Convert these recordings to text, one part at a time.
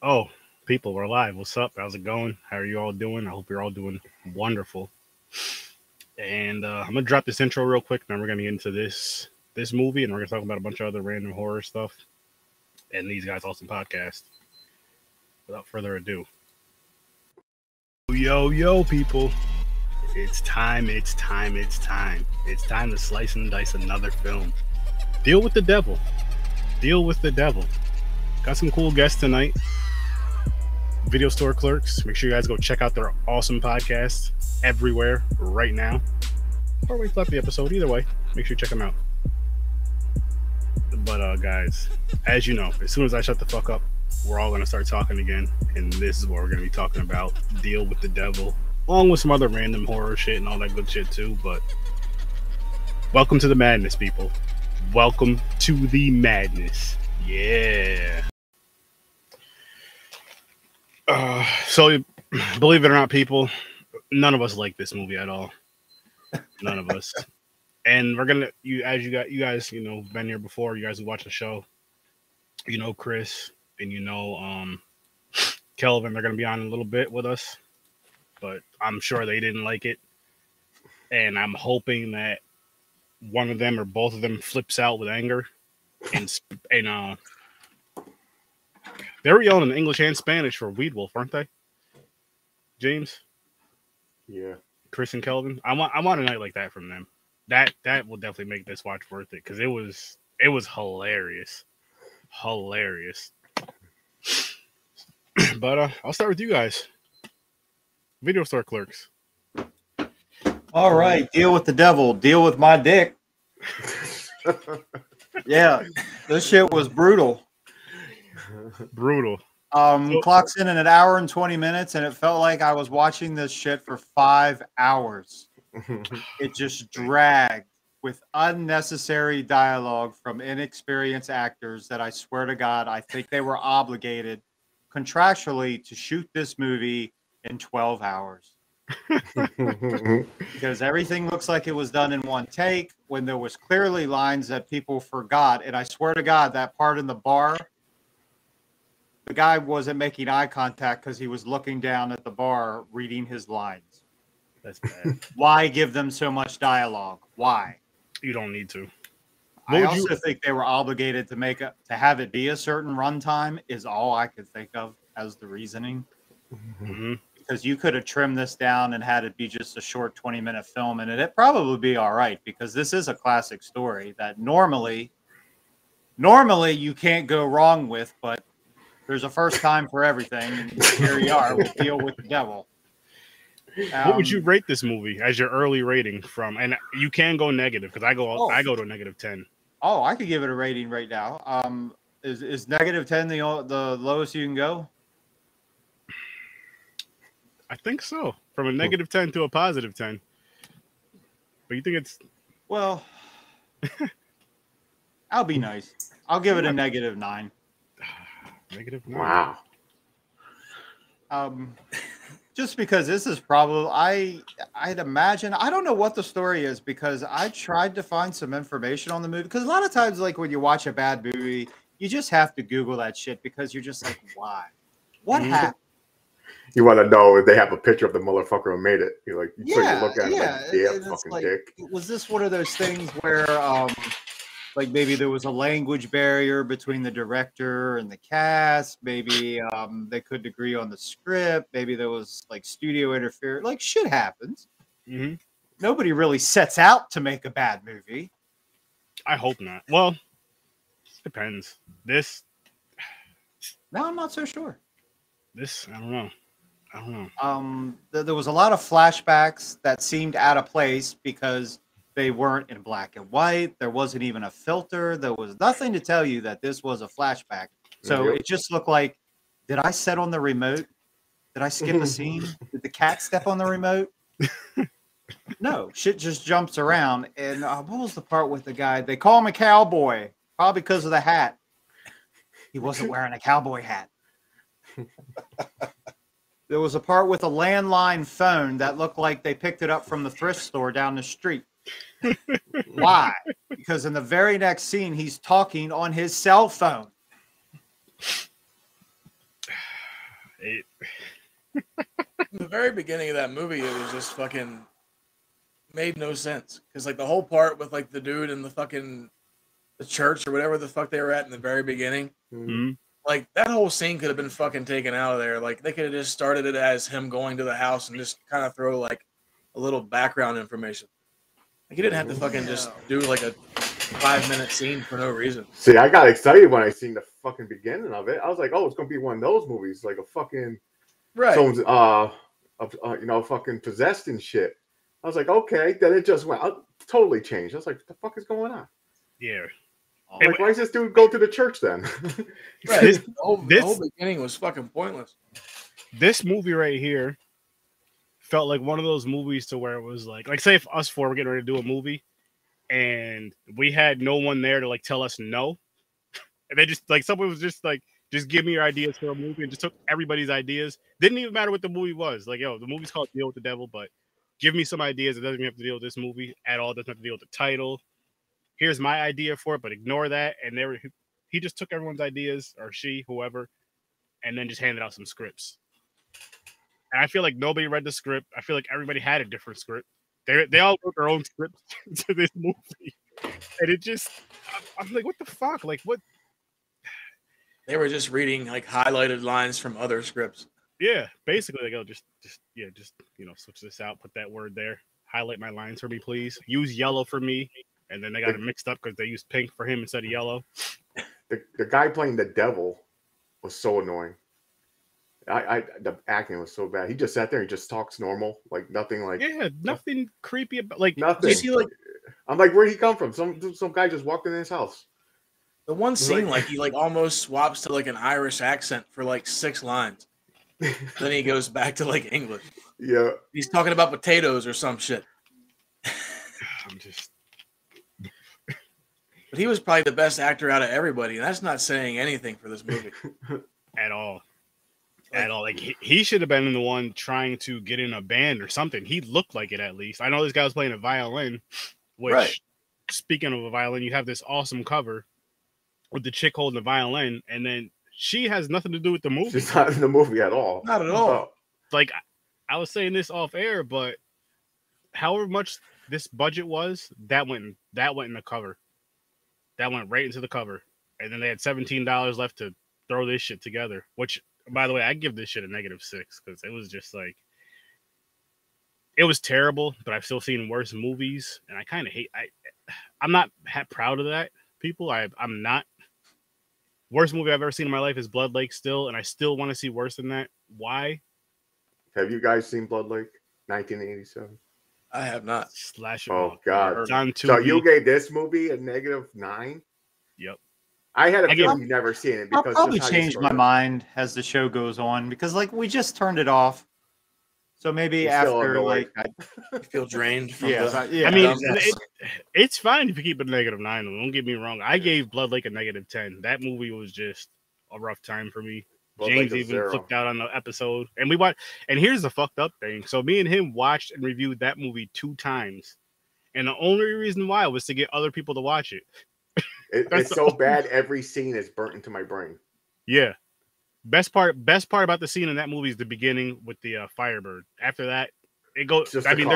Oh, people, we're live. What's up? How's it going? How are you all doing? I hope you're all doing wonderful. And I'm gonna drop this intro real quick. Then we're gonna get into this movie, and we're gonna talk about a bunch of other random horror stuff. And these guys' awesome podcast. Without further ado, yo, people! It's time! It's time! It's time! It's time to slice and dice another film. Deal with the devil. Deal with the devil. Got some cool guests tonight. Video Store Clerks. Make sure you guys go check out their awesome podcast everywhere right now. Or wait till after the episode. Either way, make sure you check them out. But guys, as you know, as soon as I shut the fuck up, we're all gonna start talking again, and this is what we're gonna be talking about. Deal with the devil, along with some other random horror shit and all that good shit too. But welcome to the madness, people. Welcome to the madness. Yeah. So believe it or not, people, none of us like this movie at all. None of us. And we're gonna you guys been here before. You guys who watch the show, Chris and Kelvin. They're gonna be on in a little bit with us, but I'm sure they didn't like it, and I'm hoping that one of them or both of them flips out with anger and they were yelling in English and Spanish for Weed Wolf, weren't they? James? Yeah. Chris and Kelvin? I want a night like that from them. That will definitely make this watch worth it, because it was hilarious. Hilarious. But I'll start with you guys. Video Store Clerks. All right, deal with the devil. Deal with my dick. Yeah, this shit was brutal. Brutal. Clocks in an hour and 20 minutes, and it felt like I was watching this shit for 5 hours. It just dragged with unnecessary dialogue from inexperienced actors that I swear to God, I think they were obligated contractually to shoot this movie in 12 hours. Because everything looks like it was done in one take when there was clearly lines that people forgot. And I swear to God, that part in the bar, the guy wasn't making eye contact because he was looking down at the bar reading his lines. That's bad. Why give them so much dialogue? Why? You don't need to. I also think they were obligated to have it be a certain runtime is all I could think of as the reasoning. Mm-hmm. Because you could have trimmed this down and had it be just a short 20-minute film, and it'd probably be all right, because this is a classic story that normally you can't go wrong with, but there's a first time for everything, and here you are with Deal with the Devil. What would you rate this movie as your early rating from? And you can go negative, because I go to a -10. Oh, I could give it a rating right now. Is -10 the lowest you can go? I think so. From a -10 to a +10. But you think it's... Well, I'll be nice. I'll give it a -9. -9. Wow. Just because this is probably, I'd imagine, I don't know what the story is, because I tried to find some information on the movie. Because a lot of times, like when you watch a bad movie, you just have to Google that shit, because you're just like, why? What happened? You want to know if they have a picture of the motherfucker who made it. You're like, yeah, so you look at it like, yeah, fucking like, dick. Was this one of those things where, like maybe there was a language barrier between the director and the cast? Maybe they couldn't agree on the script. Maybe there was like studio interference. Like, shit happens. Mm-hmm. Nobody really sets out to make a bad movie. I hope not. Well, depends. This... No, I'm not so sure. I don't know. There was a lot of flashbacks that seemed out of place because they weren't in black and white. There wasn't even a filter. There was nothing to tell you that this was a flashback. So It just looked like, did I set on the remote? Did I skip a scene? Did the cat step on the remote? No, shit just jumps around. And what was the part with the guy? They call him a cowboy, probably because of the hat. He wasn't wearing a cowboy hat. There was a part with a landline phone that looked like they picked it up from the thrift store down the street. Why? Because in the very next scene, he's talking on his cell phone. It, In the very beginning of that movie, it was just fucking made no sense. Because, like, the whole part with, like, the dude in the church or whatever the fuck they were at in the very beginning, like, that whole scene could have been fucking taken out of there. Like, they could have just started it as him going to the house and just kind of throw, like, a little background information. Like, you didn't have to fucking just do, like, a 5-minute scene for no reason. See, I got excited when I seen the fucking beginning of it. I was like, oh, it's gonna be one of those movies, like a fucking someone's fucking possessed and shit. I was like, okay. Then it just went totally changed. I was like, what the fuck is going on? Yeah. Like, why does this dude go to the church then? Right. The whole beginning was fucking pointless. This movie right here felt like one of those movies to where it was like say if us four were getting ready to do a movie and we had no one there to like tell us no. And they just like someone was just like, just give me your ideas for a movie and just took everybody's ideas. Didn't even matter what the movie was. Like, yo, the movie's called Deal with the Devil, but give me some ideas. It doesn't even have to deal with this movie at all. It doesn't have to deal with the title. Here's my idea for it, but ignore that. And he just took everyone's ideas, or she, whoever, and then just handed out some scripts. And I feel like nobody read the script. I feel like everybody had a different script. They all wrote their own scripts to this movie. And it just, I'm like, what the fuck? Like, what? They were just reading like highlighted lines from other scripts. Yeah, basically, like, oh, just switch this out, put that word there, highlight my lines for me, please. Use yellow for me, and then they got it mixed up because they used pink for him instead of yellow. The guy playing the devil was so annoying. The acting was so bad. He just sat there and just talks normal, like nothing, like nothing creepy about, like nothing. You see, like, I'm like, where'd he come from? Some guy just walked in his house. The one scene, like he like almost swaps to like an Irish accent for like 6 lines. Then he goes back to like English. Yeah. He's talking about potatoes or some shit. I'm just. But he was probably the best actor out of everybody, and that's not saying anything for this movie. At all. At all. Like, he should have been the one trying to get in a band or something. He looked like it at least. I know this guy was playing a violin, which, speaking of a violin, you have this awesome cover with the chick holding the violin, and then she has nothing to do with the movie. She's not in the movie at all. Not at all. Like, I was saying this off air, but however much this budget was, that went in the cover. That went right into the cover. And then they had $17 left to throw this shit together, which, by the way, I give this shit a -6 because it was just like, it was terrible, but I've still seen worse movies, and I kind of hate. I'm not proud of that, people. I'm not. Worst movie I've ever seen in my life is Blood Lake still, and I still want to see worse than that. Why? Have you guys seen Blood Lake? 1987. I have not. Slasher. Oh God! It's on So Tubi. you gave this movie a -9? Yep. I had a feeling you never seen it because I'll probably change my mind as the show goes on because, like, we just turned it off. So maybe after, like, I feel drained from I mean, it's fine if you keep it a -9. Don't get me wrong. I gave Blood Lake a -10. That movie was just a rough time for me. James even flipped out on the episode, and we watched. And here's the fucked up thing: so me and him watched and reviewed that movie 2 times, and the only reason why was to get other people to watch it. It's so bad. Every scene is burnt into my brain. Yeah. Best part about the scene in that movie is the beginning with the Firebird. After that, it goes. I mean,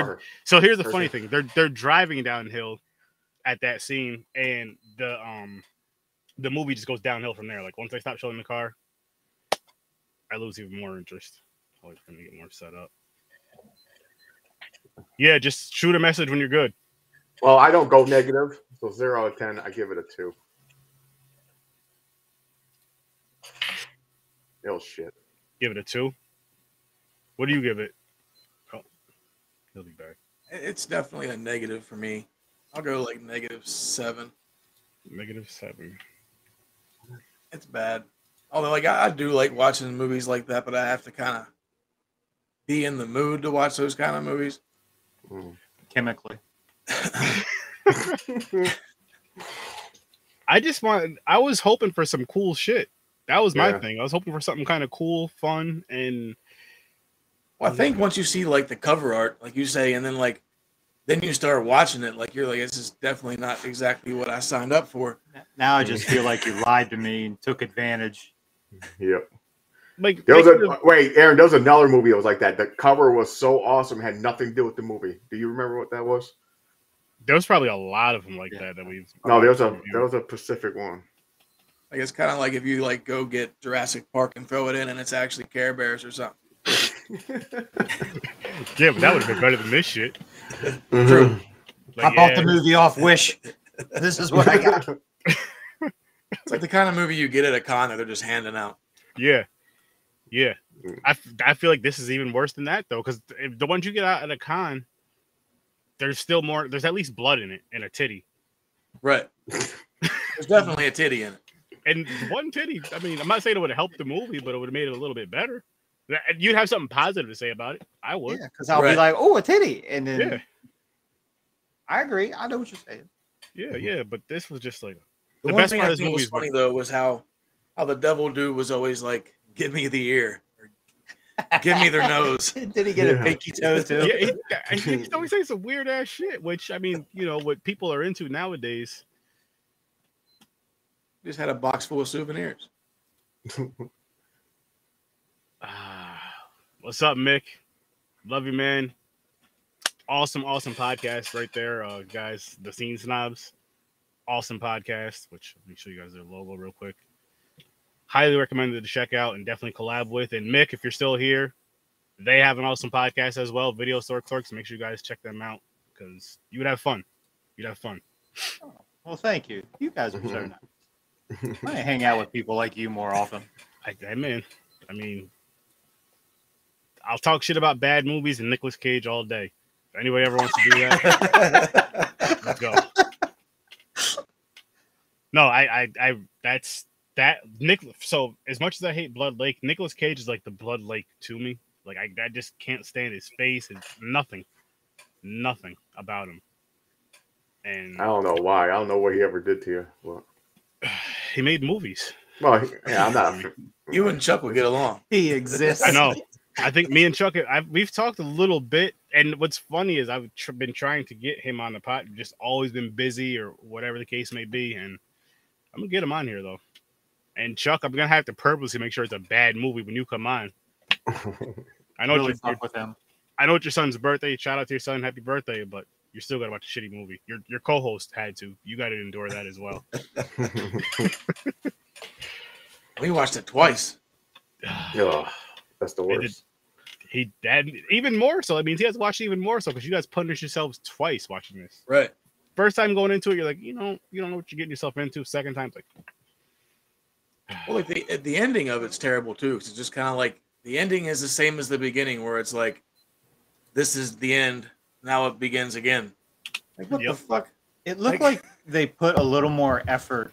so here's the funny thing: they're driving downhill at that scene, and the movie just goes downhill from there. Like, once they stop showing the car, I lose even more interest. Always gonna get more set up. Yeah, just shoot a message when you're good. Well, I don't go negative, so 0 out of 10, I give it a 2. Oh shit! Give it a 2. What do you give it? Oh, he'll be back. It's definitely a negative for me. I'll go like -7. -7. It's bad. Although, like, I do like watching movies like that, but I have to kind of be in the mood to watch those kind of movies. Chemically. I was hoping for some cool shit. That was my thing. I was hoping for something kind of cool, fun, and well, I think once you see like the cover art, like you say, and then you start watching it, like you're like, this is definitely not exactly what I signed up for. Now I just feel like you lied to me and took advantage. Yep. like there was wait, Aaron. There was another movie that was like that. The cover was so awesome, had nothing to do with the movie. Do you remember what that was? There was probably a lot of them like that we've. No, there was a Pacific one. Like it's kind of like if you like go get Jurassic Park and throw it in, and it's actually Care Bears or something. Yeah, but that would have been better than this shit. True. Like, I bought the movie off Wish. This is what I got. It's like the kind of movie you get at a con that they're just handing out. Yeah. I feel like this is even worse than that though, because the ones you get out at a con, there's still more. There's at least blood in it and a titty. Right. There's definitely a titty in it. And one titty. I mean, I'm not saying it would have helped the movie, but it would have made it a little bit better. You'd have something positive to say about it. I would. Yeah, because I'll be like, "Oh, a titty," and then yeah. I agree. I know what you're saying. Yeah, but this was just like the best part of this movie was funny though was how the devil dude was always like, "Give me the ear, or give me their nose." Did he get a pinky toe too? Yeah, he's always saying some weird ass shit. Which I mean, what people are into nowadays. Just had a box full of souvenirs. What's up, Mick? Love you, man. Awesome podcast right there, guys. The Scene Snobs, awesome podcast. Which let me show you guys their logo real quick. Highly recommended to check out and definitely collab with. And Mick, if you're still here, they have an awesome podcast as well, Video Store Clerks. Make sure you guys check them out because you would have fun. You'd have fun. Oh, well, thank you. You guys are so nice. I hang out with people like you more often. Man, I mean, I'll talk shit about bad movies and Nicolas Cage all day. If anybody ever wants to do that, let's go. No, that's that Nick. So as much as I hate Blood Lake, Nicolas Cage is like the Blood Lake to me. Like I just can't stand his face and nothing about him. And I don't know why. I don't know what he ever did to you. Well, he made movies. Well, yeah, I'm not. You and Chuck would get along. He exists. I know. I think me and Chuck, we've talked a little bit, and what's funny is I've been trying to get him on the pod, just always been busy or whatever the case may be, and I'm gonna get him on here though. And Chuck, I'm gonna have to purposely make sure it's a bad movie when you come on. I know really fuck with him. I know it's your son's birthday. Shout out to your son, happy birthday! But you're still gonna watch a shitty movie. Your co-host had to. You got to endure that as well. We watched it twice. Yeah, that's the worst. He even more so. That means he has to watch it even more so because you guys punish yourselves twice watching this. Right. First time going into it, you're like, you don't know what you're getting yourself into. Second time, it's like, well, like the ending of it's terrible too. Because it's just kind of like the ending is the same as the beginning, where it's like, this is the end. Now it begins again. Like what the fuck? It looked like they put a little more effort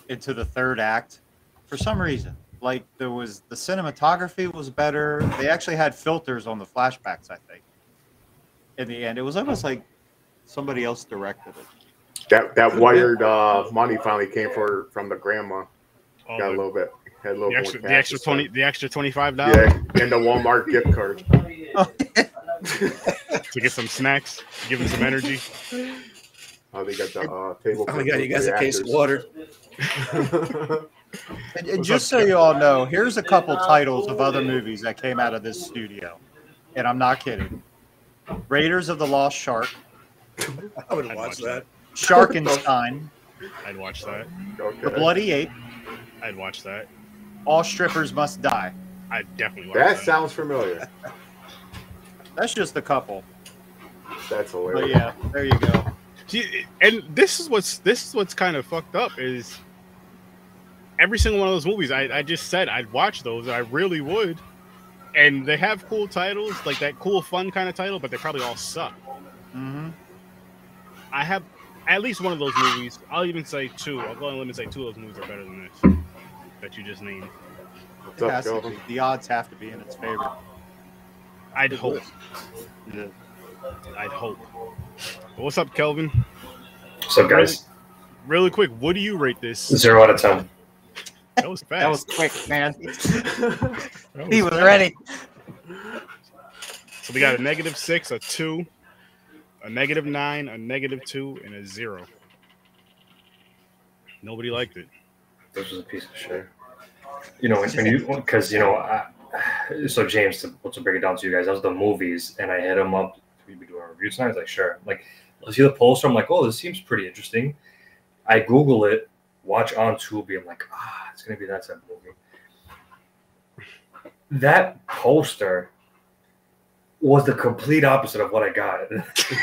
into the third act for some reason. Like the cinematography was better. They actually had filters on the flashbacks, I think. In the end, it was almost like somebody else directed it. That wired money finally came from the grandma. Got a little bit. Had a little more the extra $20, the extra $25. Yeah, and the Walmart gift card. To get some snacks, give them some energy. Oh, they got the table. Oh my god, you guys a case of water. And just so you all know, here's a couple titles of other movies that came out of this studio. And I'm not kidding. Raiders of the Lost Shark. I would watch that. Sharkenstein. I'd watch that. Okay. The Bloody Ape. I'd watch that. All Strippers Must Die. I'd definitely watch that. That sounds familiar. That's just a couple. That's hilarious. But yeah, there you go. See, and this is what's kind of fucked up is every single one of those movies I just said I'd watch those. I really would. And they have cool titles, like that cool fun kind of title, but they probably all suck. Mm-hmm. I have at least one of those movies. I'll even say two. I'll go on a limb and say two of those movies are better than this that you just named. The odds have to be in its favor. I'd hope. Yeah. I'd hope. What's up, Kelvin? What's up, guys? Really quick, what do you rate this? 0 out of 10. That was fast. That was quick, man. He was ready. So we got a -6, a 2, a -9, a -2, and a 0. Nobody liked it. This was a piece of shit. you know, when you, because, you know, so James, to break it down to you guys, that was the movies, and I hit him up. We'd be doing a review tonight. I was like, sure. Like, let's see the poster. I'm like, oh, this seems pretty interesting. I Google it, watch on Tubi. I'm like, it's gonna be that type of movie. That poster was the complete opposite of what I got.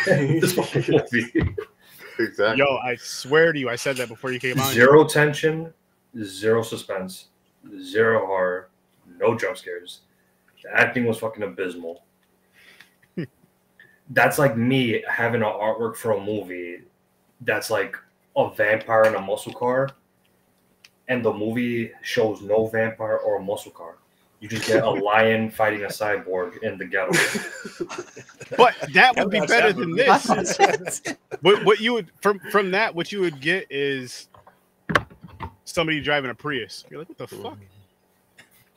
This movie. Exactly. Yo, I swear to you, I said that before you came on. Zero tension, zero suspense, zero horror, no jump scares. The acting was fucking abysmal. That's like me having an artwork for a movie that's like a vampire in a muscle car, and the movie shows no vampire or a muscle car. You just get a lion fighting a cyborg in the ghetto. But that would be better than this. What you would from that, what you would get is somebody driving a Prius. You're like, what the fuck?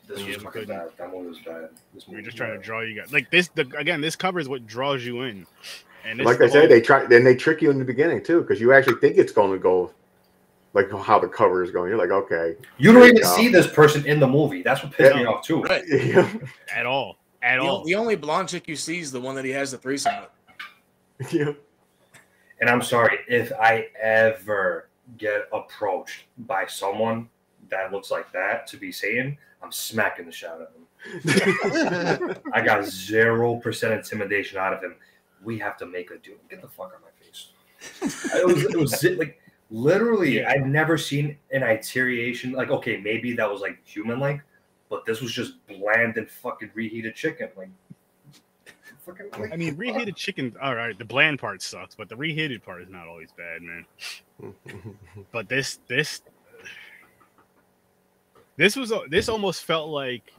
This was fucking bad. That movie was bad. We're just trying to draw you guys. Like this, again, this covers what draws you in. And like I said, they trick you in the beginning too, because you actually think it's going to go like how the cover is going. You're like, okay. You don't even see this person in the movie. That's what pissed me off too. Right. At all. At all. The only blonde chick you see is the one that he has the threesome with. Yeah. And I'm sorry, if I ever get approached by someone that looks like that to be Satan, I'm smacking the shit out of him. I got 0% intimidation out of him. We have to make a deal. Get the fuck out of my face. It was like literally, I've never seen an iteration. Like, okay, maybe that was like human-like, but this was just bland and fucking reheated chicken. Like, fucking. Like, I mean, reheated chicken. All right, the bland part sucks, but the reheated part is not always bad, man. But this almost felt like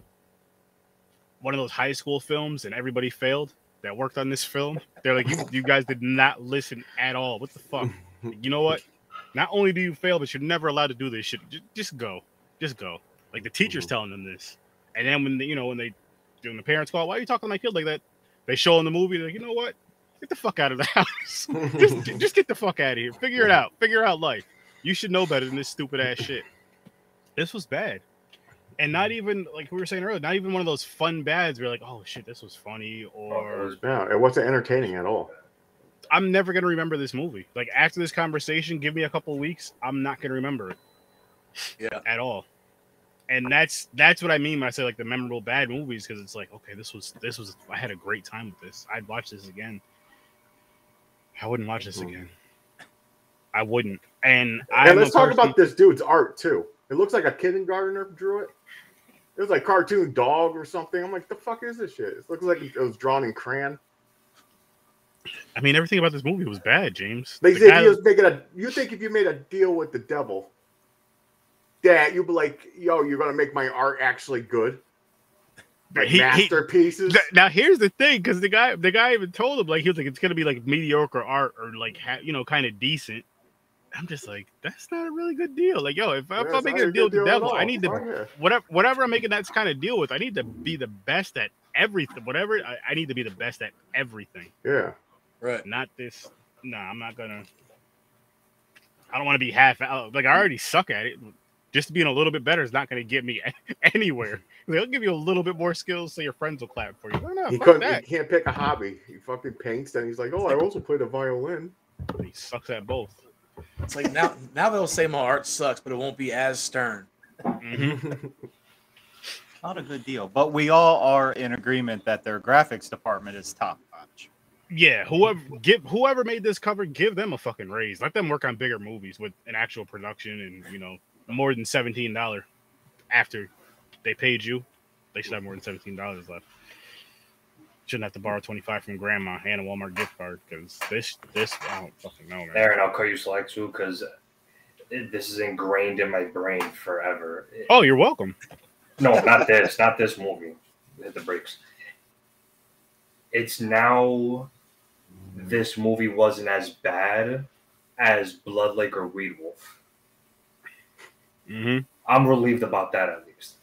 one of those high school films, and everybody failed that worked on this film. They're like, you guys did not listen at all. What the fuck? You know what? Not only do you fail, but you're never allowed to do this shit. Just go. Like the teacher's telling them this, and then when the parents call, why are you talking to my kid like that? They show in the movie, they're like, you know what? Get the fuck out of the house. just get the fuck out of here. Figure it out. Figure out life. You should know better than this stupid ass shit. This was bad. And not even, like we were saying earlier, not even one of those fun bads where you're like, oh shit, this was funny, or it wasn't entertaining at all. I'm never gonna remember this movie. Like after this conversation, give me a couple of weeks, I'm not gonna remember it. Yeah. At all. And that's what I mean when I say like the memorable bad movies, because it's like, okay, this was I had a great time with this. I'd watch this again. I wouldn't watch this again. I wouldn't. And let's talk about this dude's art too. It looks like a kindergartner drew it. It was like cartoon dog or something. I'm like, the fuck is this shit? It looks like it was drawn in crayon. I mean, everything about this movie was bad, James. They said he was making you think if you made a deal with the devil, that you'd be like, yo, you're gonna make my art actually good. Like masterpieces. Now here's the thing, because the guy even told him, like, he was like, it's gonna be like mediocre art or like kind of decent. I'm just like, that's not a really good deal. Like, yo, if I'm making a deal with the devil, I need to whatever I'm making that kind of deal with, I need to be the best at everything. Whatever I need to be the best at everything. Yeah. Right. Not this. No, I'm not gonna. I don't want to be half out. Like, I already suck at it. Just being a little bit better is not going to get me anywhere. They'll give you a little bit more skills so your friends will clap for you. No, he can't pick a hobby. He fucking paints, and he's like, oh, I also play the violin. He sucks at both. It's like now they'll say my art sucks, but it won't be as stern. Mm-hmm. Not a good deal. But we all are in agreement that their graphics department is top notch. Yeah, whoever made this cover, give them a fucking raise. Let them work on bigger movies with an actual production and, more than $17 after they paid you. They should have more than $17 left. Shouldn't have to borrow $25 from grandma and a Walmart gift card, because this I don't fucking know, man. Aaron, I'll cut you slack too, because this is ingrained in my brain forever. Oh, you're welcome. No, not this movie. Hit the brakes. It's now, this movie wasn't as bad as Blood Lake or Weed Wolf. Mm-hmm. I'm relieved about that, at least.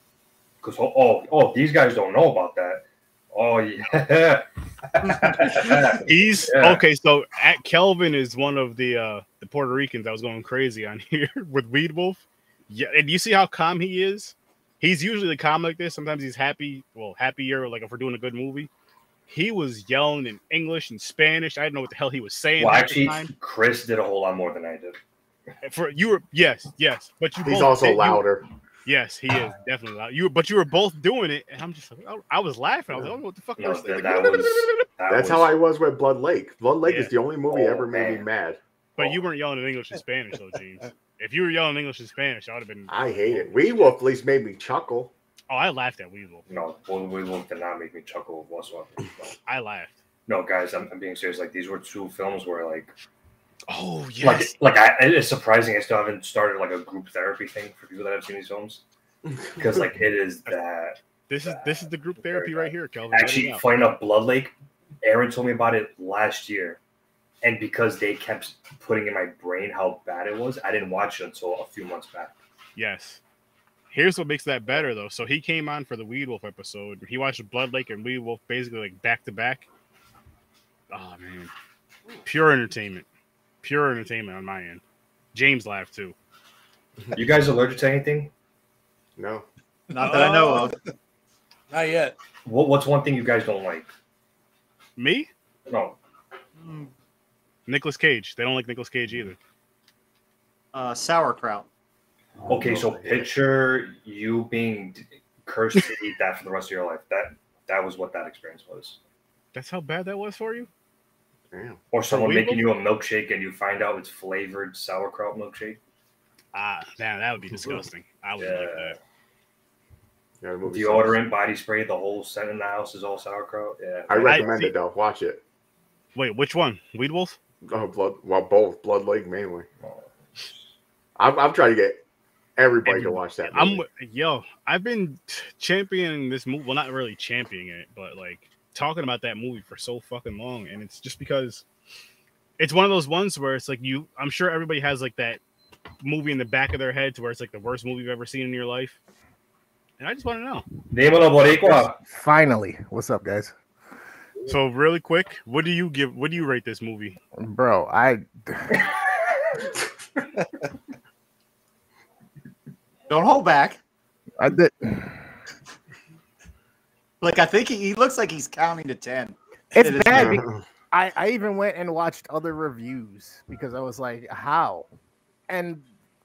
Because these guys don't know about that. Oh yeah. Okay. So at Kelvin is one of the Puerto Ricans that was going crazy on here with Weed Wolf. Yeah, and you see how calm he is. He's usually calm like this. Sometimes he's happy. Well, happier. Like if we're doing a good movie. He was yelling in English and Spanish. I didn't know what the hell he was saying. Well, actually, Chris did a whole lot more than I did. For you were yes, but you. He's also louder. Yes, he is definitely loud. You were both doing it, and I'm just like, I was laughing. I was like, oh, what the fuck? That's how I was with Blood Lake. Blood Lake is the only movie ever made me mad. But you weren't yelling in English and Spanish, though, James. If you were yelling in English and Spanish, I would have been. I hate it. Weed Wolf at least made me chuckle. Oh, I laughed at Weed Wolf. No, Weed Wolf did not make me chuckle whatsoever. No. I laughed. No, guys, I'm being serious. Like these were two films where like. Oh yes. It's surprising I still haven't started like a group therapy thing for people that have seen these films. Because like it is that. This is the group therapy right here, Kelvin. Actually, funny enough, Blood Lake. Aaron told me about it last year, and because they kept putting in my brain how bad it was, I didn't watch it until a few months back. Yes. Here's what makes that better though. So he came on for the Weed Wolf episode. He watched Blood Lake and Weed Wolf basically like back to back. Oh man, pure entertainment on my end. James laughed too. You guys allergic to anything? No. Not that I know of. Not yet. What's one thing you guys don't like? Me? No. Nicolas Cage. They don't like Nicolas Cage either. Sauerkraut. Okay, so picture you being cursed to eat that for the rest of your life. That was what that experience was. That's how bad that was for you? Damn. Or someone making you a milkshake and you find out it's flavored sauerkraut milkshake. Damn, that would be disgusting. I would like that. Yeah, deodorant, body spray, the whole set in the house is all sauerkraut. Yeah, I recommend it though. Watch it. Wait, which one? Weed Wolf? Oh, both. Blood Lake mainly. I'm trying to get everybody to watch that movie. I've been championing this movie. Well, not really championing it, but like talking about that movie for so fucking long, and it's just because it's one of those ones where it's like I'm sure everybody has like that movie in the back of their head to where it's like the worst movie you've ever seen in your life. And I just want to know. Dímelo, Boricua. Finally. What's up, guys? So really quick, what do you rate this movie? Bro, Don't hold back. I did. Like, I think he looks like he's counting to 10. It's bad. I even went and watched other reviews because I was like, how? And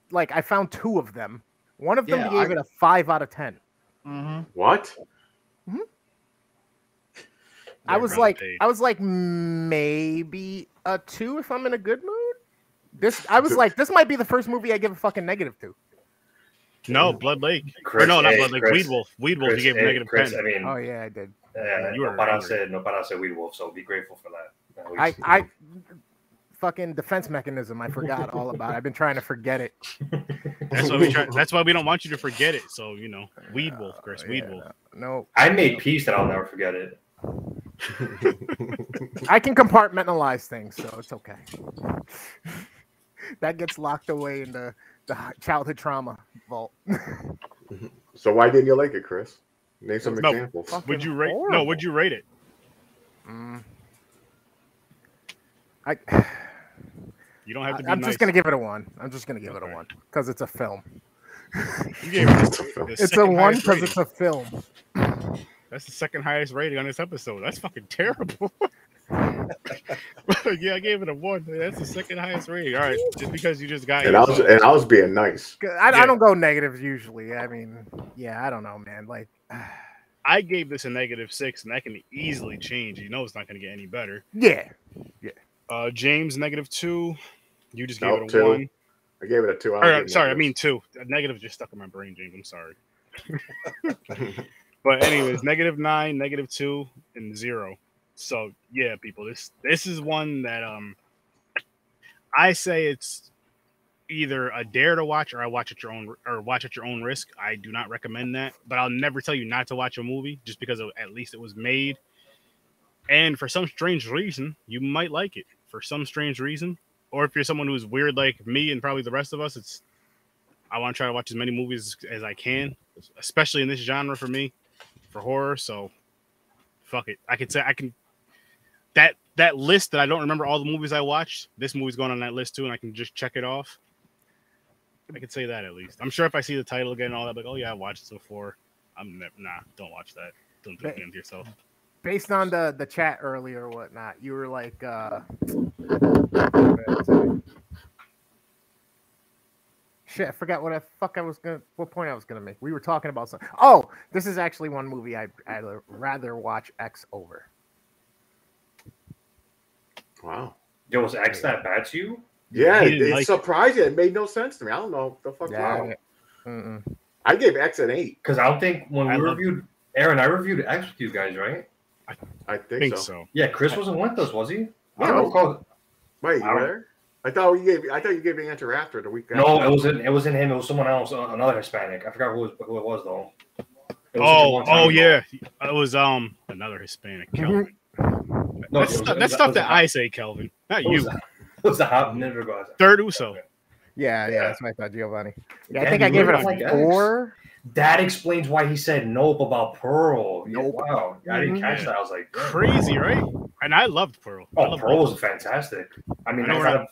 like, I found 2 of them. One of them gave it a 5 out of 10. Mm-hmm. What? Mm-hmm. I was like, maybe a 2 if I'm in a good mood. I was like, this might be the first movie I give a fucking negative to. No, Blood Lake. Chris, not Blood Lake. Chris, Weed Wolf. Weed Wolf. You gave a negative 10. I mean, oh yeah, I did. No para say Weed Wolf. So be grateful for that. I fucking defense mechanism. I forgot all about it. I've been trying to forget it. That's why we don't want you to forget it. So Weed Wolf, Chris. Weed Wolf. No. I made peace that I'll never forget it. I can compartmentalize things, so it's okay. That gets locked away in the childhood trauma vault. So why didn't you like it, Chris? Name some examples. Would you rate? No, would you rate it? You don't have to be I'm nice. just gonna give it a 1. I'm just gonna give it a 1 because it's a film. You gave it it's a 1 because it's a film. That's the second highest rating on this episode. That's fucking terrible. Yeah, I gave it a 1. That's the second highest rating. All right, just because you just got it. And I was being nice. I don't go negatives usually. I mean, yeah, I don't know, man. Like, I gave this a -6, and that can easily change. You know, it's not going to get any better. Yeah. James -2. You just gave it a 2. 1. I gave it a 2. I mean 2. A negative just stuck in my brain, James. I'm sorry. But anyways, -9, -2, and 0. So yeah, people, this is one that I say it's either a dare to watch or watch at your own risk. I do not recommend that, but I'll never tell you not to watch a movie just because at least it was made. And for some strange reason, you might like it. For some strange reason, or if you're someone who's weird like me and probably the rest of us, I want to try to watch as many movies as I can, especially in this genre for me, for horror. So fuck it. I can that list that I don't remember all the movies I watched. This movie's going on that list too, and I can just check it off. I could say that at least. I'm sure if I see the title again and all that, like, oh yeah, I watched it before. Nah, don't watch that. Don't do it to yourself. Based on the chat earlier or whatnot, you were like, shit, I forgot what point I was gonna make. We were talking about something. Oh, this is actually one movie I'd rather watch X over. Wow. Yo, was X that bad to you? Yeah, it's surprising. It made no sense to me. I don't know the fuck. Yeah, wow. I gave X an 8 because I don't think when we reviewed Aaron, I reviewed X with you guys, right? I think so. Yeah, Chris wasn't with us, was he? I don't recall. Wait, you were there? I thought you gave the answer after the week. No, it wasn't him. It was someone else, another Hispanic. I forgot who it was though. Yeah, it was another Hispanic. Kelvin. No, that's stuff that I say, Kelvin, not you. It was a hot minute ago. Third Uso. Yeah, that's what I thought, Giovanni. Yeah, I think I gave it a 4. That explains why he said nope about Pearl. Nope. Wow, I didn't catch that. I was like, crazy, right? And I loved Pearl. Pearl was fantastic. I mean, I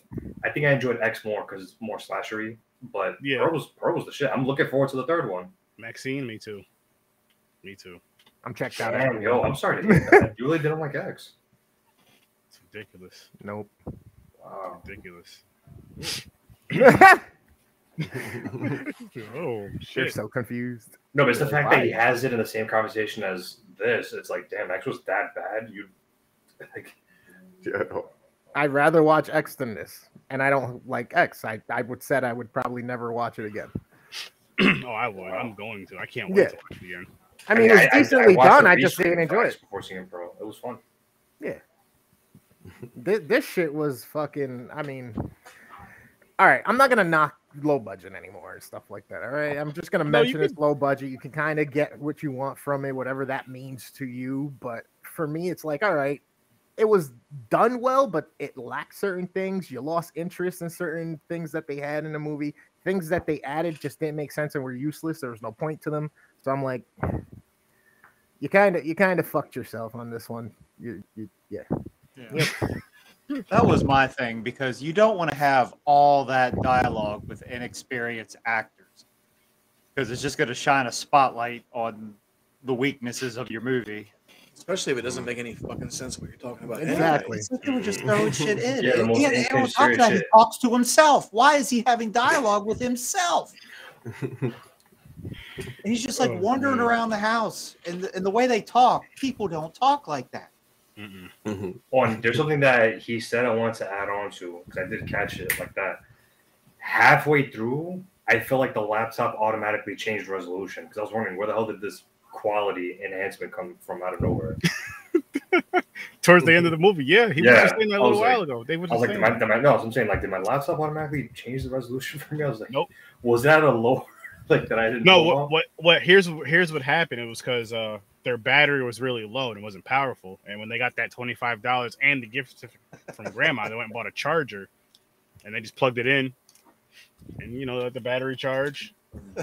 think I enjoyed X more because it's more slashery. But yeah, Pearl was the shit. I'm looking forward to the third one. Maxine, me too. I'm checked out. Damn, yo, I'm sorry to hear that. You really didn't like X. It's ridiculous. Nope. Wow. Ridiculous. Oh shit! You're so confused. No, but it's the fact that he has it in the same conversation as this. It's like, damn, X was that bad. You like? Yeah. I'd rather watch X than this, and I don't like X. I would probably never watch it again. Oh, I would. I'm going to. I can't wait to watch it again. I mean, it's decently done. I just didn't enjoy it. Before seeing Pearl, it was fun. Yeah. This shit was fucking. I mean, all right. I'm not gonna knock low budget anymore and stuff like that. All right. I'm just gonna mention it's low budget. You can kind of get what you want from it, whatever that means to you. But for me, it's like, all right, it was done well, but it lacked certain things. You lost interest in certain things that they had in the movie. Things that they added just didn't make sense and were useless. There was no point to them. So I'm like, you kind of fucked yourself on this one. Yeah. That was my thing, because you don't want to have all that dialogue with inexperienced actors, because it's just going to shine a spotlight on the weaknesses of your movie. Especially if it doesn't make any fucking sense what you're talking about. Exactly. It's like they were just throwing shit in. Yeah, And on top of that, he talks to himself. Why is he having dialogue with himself? And he's just like wandering around the house. And the way they talk, people don't talk like that. There's something that he said I wanted to add on to, because I did catch it like that. Halfway through, I feel like the laptop automatically changed resolution, because I was wondering where the hell did this quality enhancement come from out of nowhere. Towards the end of the movie, he was just saying that a little while ago. They were just saying, I'm saying, like, did my laptop automatically change the resolution for me? I was like, nope. Was that a lower like that I didn't know? What here's what happened. It was because their battery was really low and wasn't powerful. And when they got that $25 and the gift certificate from grandma, they went and bought a charger, and they just plugged it in, and let the battery charge.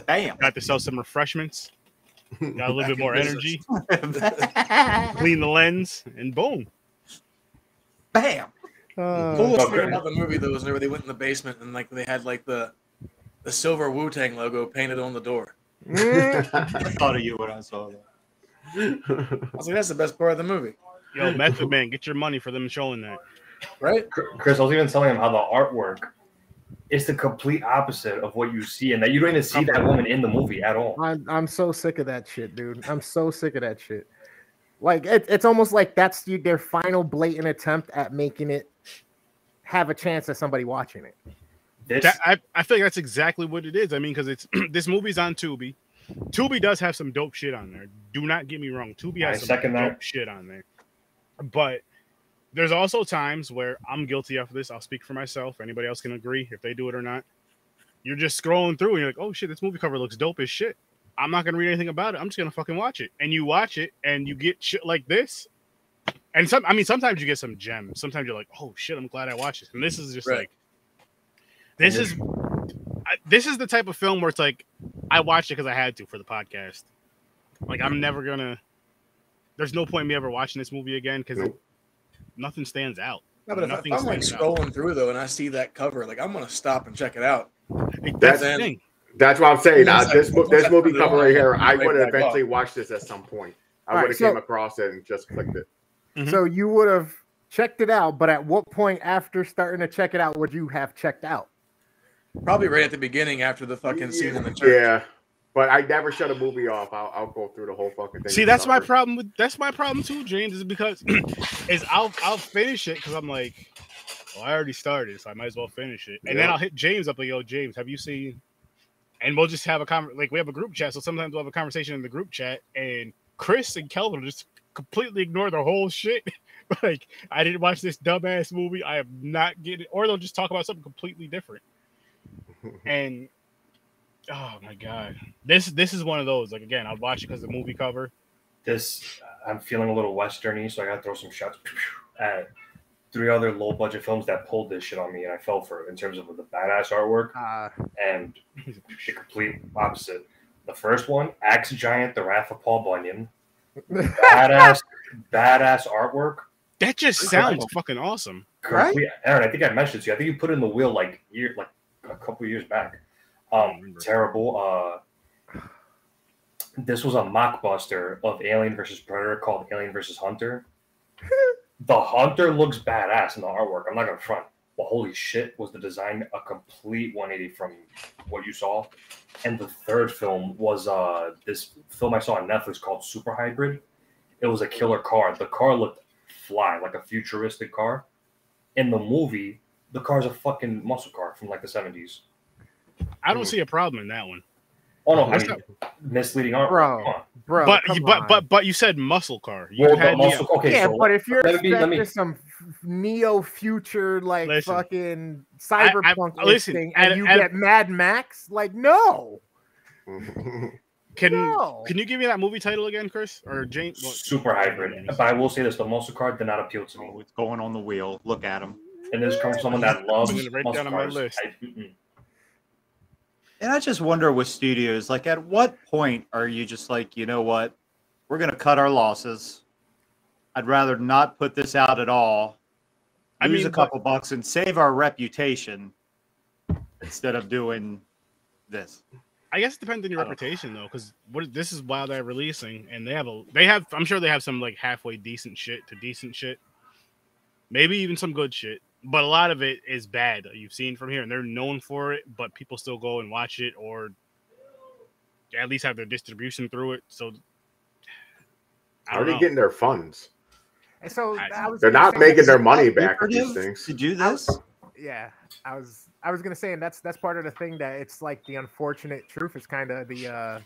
Bam! Got to sell some refreshments. Got a little bit more energy. Clean the lens, and boom. Bam. Coolest thing about the movie though was whenever they went in the basement and like they had like the silver Wu-Tang logo painted on the door. I thought of you when I saw that. I was like, that's the best part of the movie. Yo, Method Man, get your money for them showing that. Right? Chris, I was even telling him how the artwork is the complete opposite of what you see, and that you don't even see that woman in the movie at all. I'm so sick of that shit, dude. I'm so sick of that shit. Like, it's almost like that's their final blatant attempt at making it have a chance at somebody watching it. I feel like that's exactly what it is. I mean, because it's this movie's on Tubi. Tubi does have some dope shit on there. Do not get me wrong. Tubi has some dope shit on there. But there's also times where I'm guilty of this. I'll speak for myself. Anybody else can agree if they do it or not. You're just scrolling through and you're like, oh shit, this movie cover looks dope as shit. I'm not going to read anything about it. I'm just going to fucking watch it. And you watch it and you get shit like this. And sometimes you get some gems. Sometimes you're like, oh shit, I'm glad I watched this. And this is just like, this is the type of film where it's like, I watched it because I had to for the podcast. Like, I'm never going to, there's no point in me ever watching this movie again because nothing stands out. No, but if I'm like scrolling through though and I see that cover, like I'm gonna stop and check it out. That's the thing. That's what I'm saying. This movie cover right here, I Right would have back eventually up. watched this at some point. I All would right, have so- came across it and just clicked it. So you would have checked it out, but at what point after starting to check it out would you have checked out? Probably right at the beginning after the fucking scene in the church. Yeah, but I never shut a movie off. I'll go through the whole fucking thing. See, that's my problem too, James, is because I'll finish it because I'm like, well, I already started, so I might as well finish it. And then I'll hit James up like, yo, James, have you seen? And we'll just have we have a group chat, so sometimes we'll have a conversation in the group chat, and Chris and Kelvin will just completely ignore the whole shit. Like, I didn't watch this dumbass movie. I am not getting, or they'll just talk about something completely different. And oh my god, this is one of those. Like, again, I'll watch it because of the movie cover. I'm feeling a little westerny, so I gotta throw some shots at 3 other low budget films that pulled this shit on me, and I fell for it in terms of the badass artwork and the complete opposite. The first one, Axe Giant, The Wrath of Paul Bunyan, badass artwork. That just sounds fucking awesome, right? Aaron, I think I mentioned it to you. I think you put it in the wheel like a couple years back. Terrible. This was a mockbuster of Alien versus Predator called Alien versus Hunter. The Hunter looks badass in the artwork. I'm not gonna front. But holy shit, was the design a complete 180 from what you saw? And the third film was this film I saw on Netflix called Super Hybrid. It was a killer car. The car looked fly, like a futuristic car. In the movie, the car's a fucking muscle car from like the 70s. I don't see a problem in that one. Oh no, misleading art, bro. But you said muscle car. But if you're expecting some neo future fucking cyberpunk thing, and you get Mad Max, like no. Can you give me that movie title again, Chris or James? Super Hybrid. But I will say this: the muscle car did not appeal to me. It's going on the wheel. Look at him. And this comes from someone that loves right down on my list. And I just wonder with studios, like, at what point are you just like, you know what, we're going to cut our losses. I'd rather not put this out at all. Lose a couple bucks and save our reputation instead of doing this. I guess it depends on your reputation, though, because this is while they're releasing, and I'm sure they have some like halfway decent shit to decent shit, maybe even some good shit. But a lot of it is bad that you've seen from here, and they're known for it, but people still go and watch it or at least have their distribution through it. So, how are they getting their funds? And so they're not making their money back with these things. To do this? Yeah, I was gonna say, and that's part of the thing that it's like the unfortunate truth. It's kind of the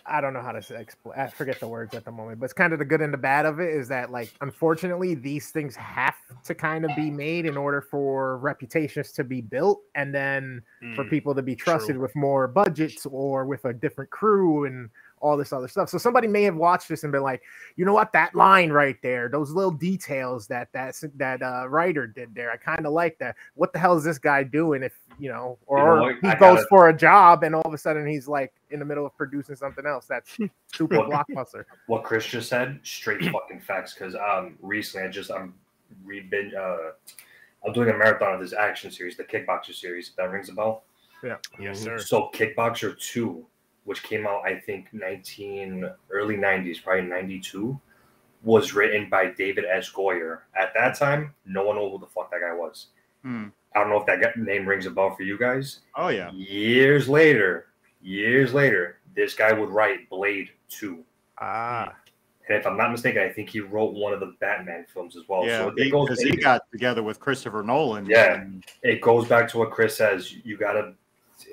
I don't know how to explain. I forget the words at the moment, but it's kind of the good and the bad of it is that, like, unfortunately, these things have to kind of be made in order for reputations to be built, and then for people to be trusted with more budgets or with a different crew and all this other stuff. So somebody may have watched this and been like, you know what, that line right there, those little details that writer did there, I kind of like that. What the hell is this guy doing? If he goes for a job and all of a sudden he's like in the middle of producing something else that's super blockbuster. What Chris just said, straight fucking facts. Because recently I'm doing a marathon of this action series, the Kickboxer series. That rings a bell. Yeah. Yes, sir. So Kickboxer 2, which came out, I think, early 90s, probably 92, was written by David S. Goyer. At that time, no one knew who the fuck that guy was. I don't know if that name rings a bell for you guys. Oh, yeah. Years later, this guy would write Blade 2. And if I'm not mistaken, I think he wrote one of the Batman films as well. Yeah, so because he got together with Christopher Nolan. Yeah, it goes back to what Chris says. You gotta.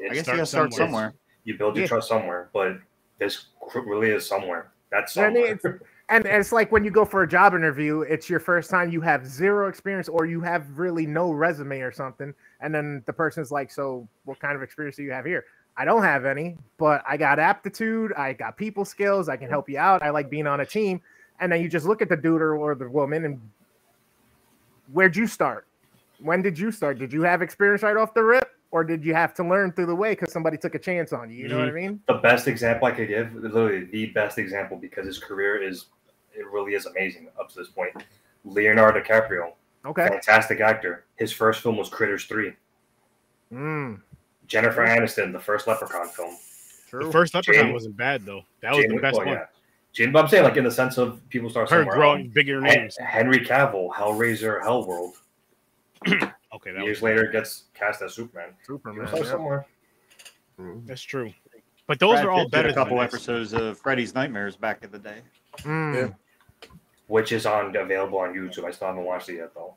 I guess you gotta start somewhere. You build your trust somewhere, but this really is somewhere. That's somewhere. And it's like when you go for a job interview, it's your first time, you have zero experience or you have really no resume or something. And then the person's like, so what kind of experience do you have here? I don't have any, but I got aptitude. I got people skills. I can help you out. I like being on a team. And then you just look at the dude or the woman and where'd you start? When did you start? Did you have experience right off the rip? Or did you have to learn through the way because somebody took a chance on you? You know what I mean? The best example I could give, literally the best example, because his career really is amazing up to this point. Leonardo DiCaprio. Okay. Fantastic actor. His first film was Critters 3. Jennifer Aniston, the first Leprechaun film. True. The first Leprechaun wasn't bad though. That was the best one. Yeah. But I'm saying, like, in the sense of people start her growing bigger names. Henry Cavill, Hellraiser, Hellworld. Okay, that years later gets cast as Superman. Somewhere. That's true. But those are all better. A couple episodes of Freddy's Nightmares back in the day. Yeah. Which is available on YouTube. I still haven't watched it yet though.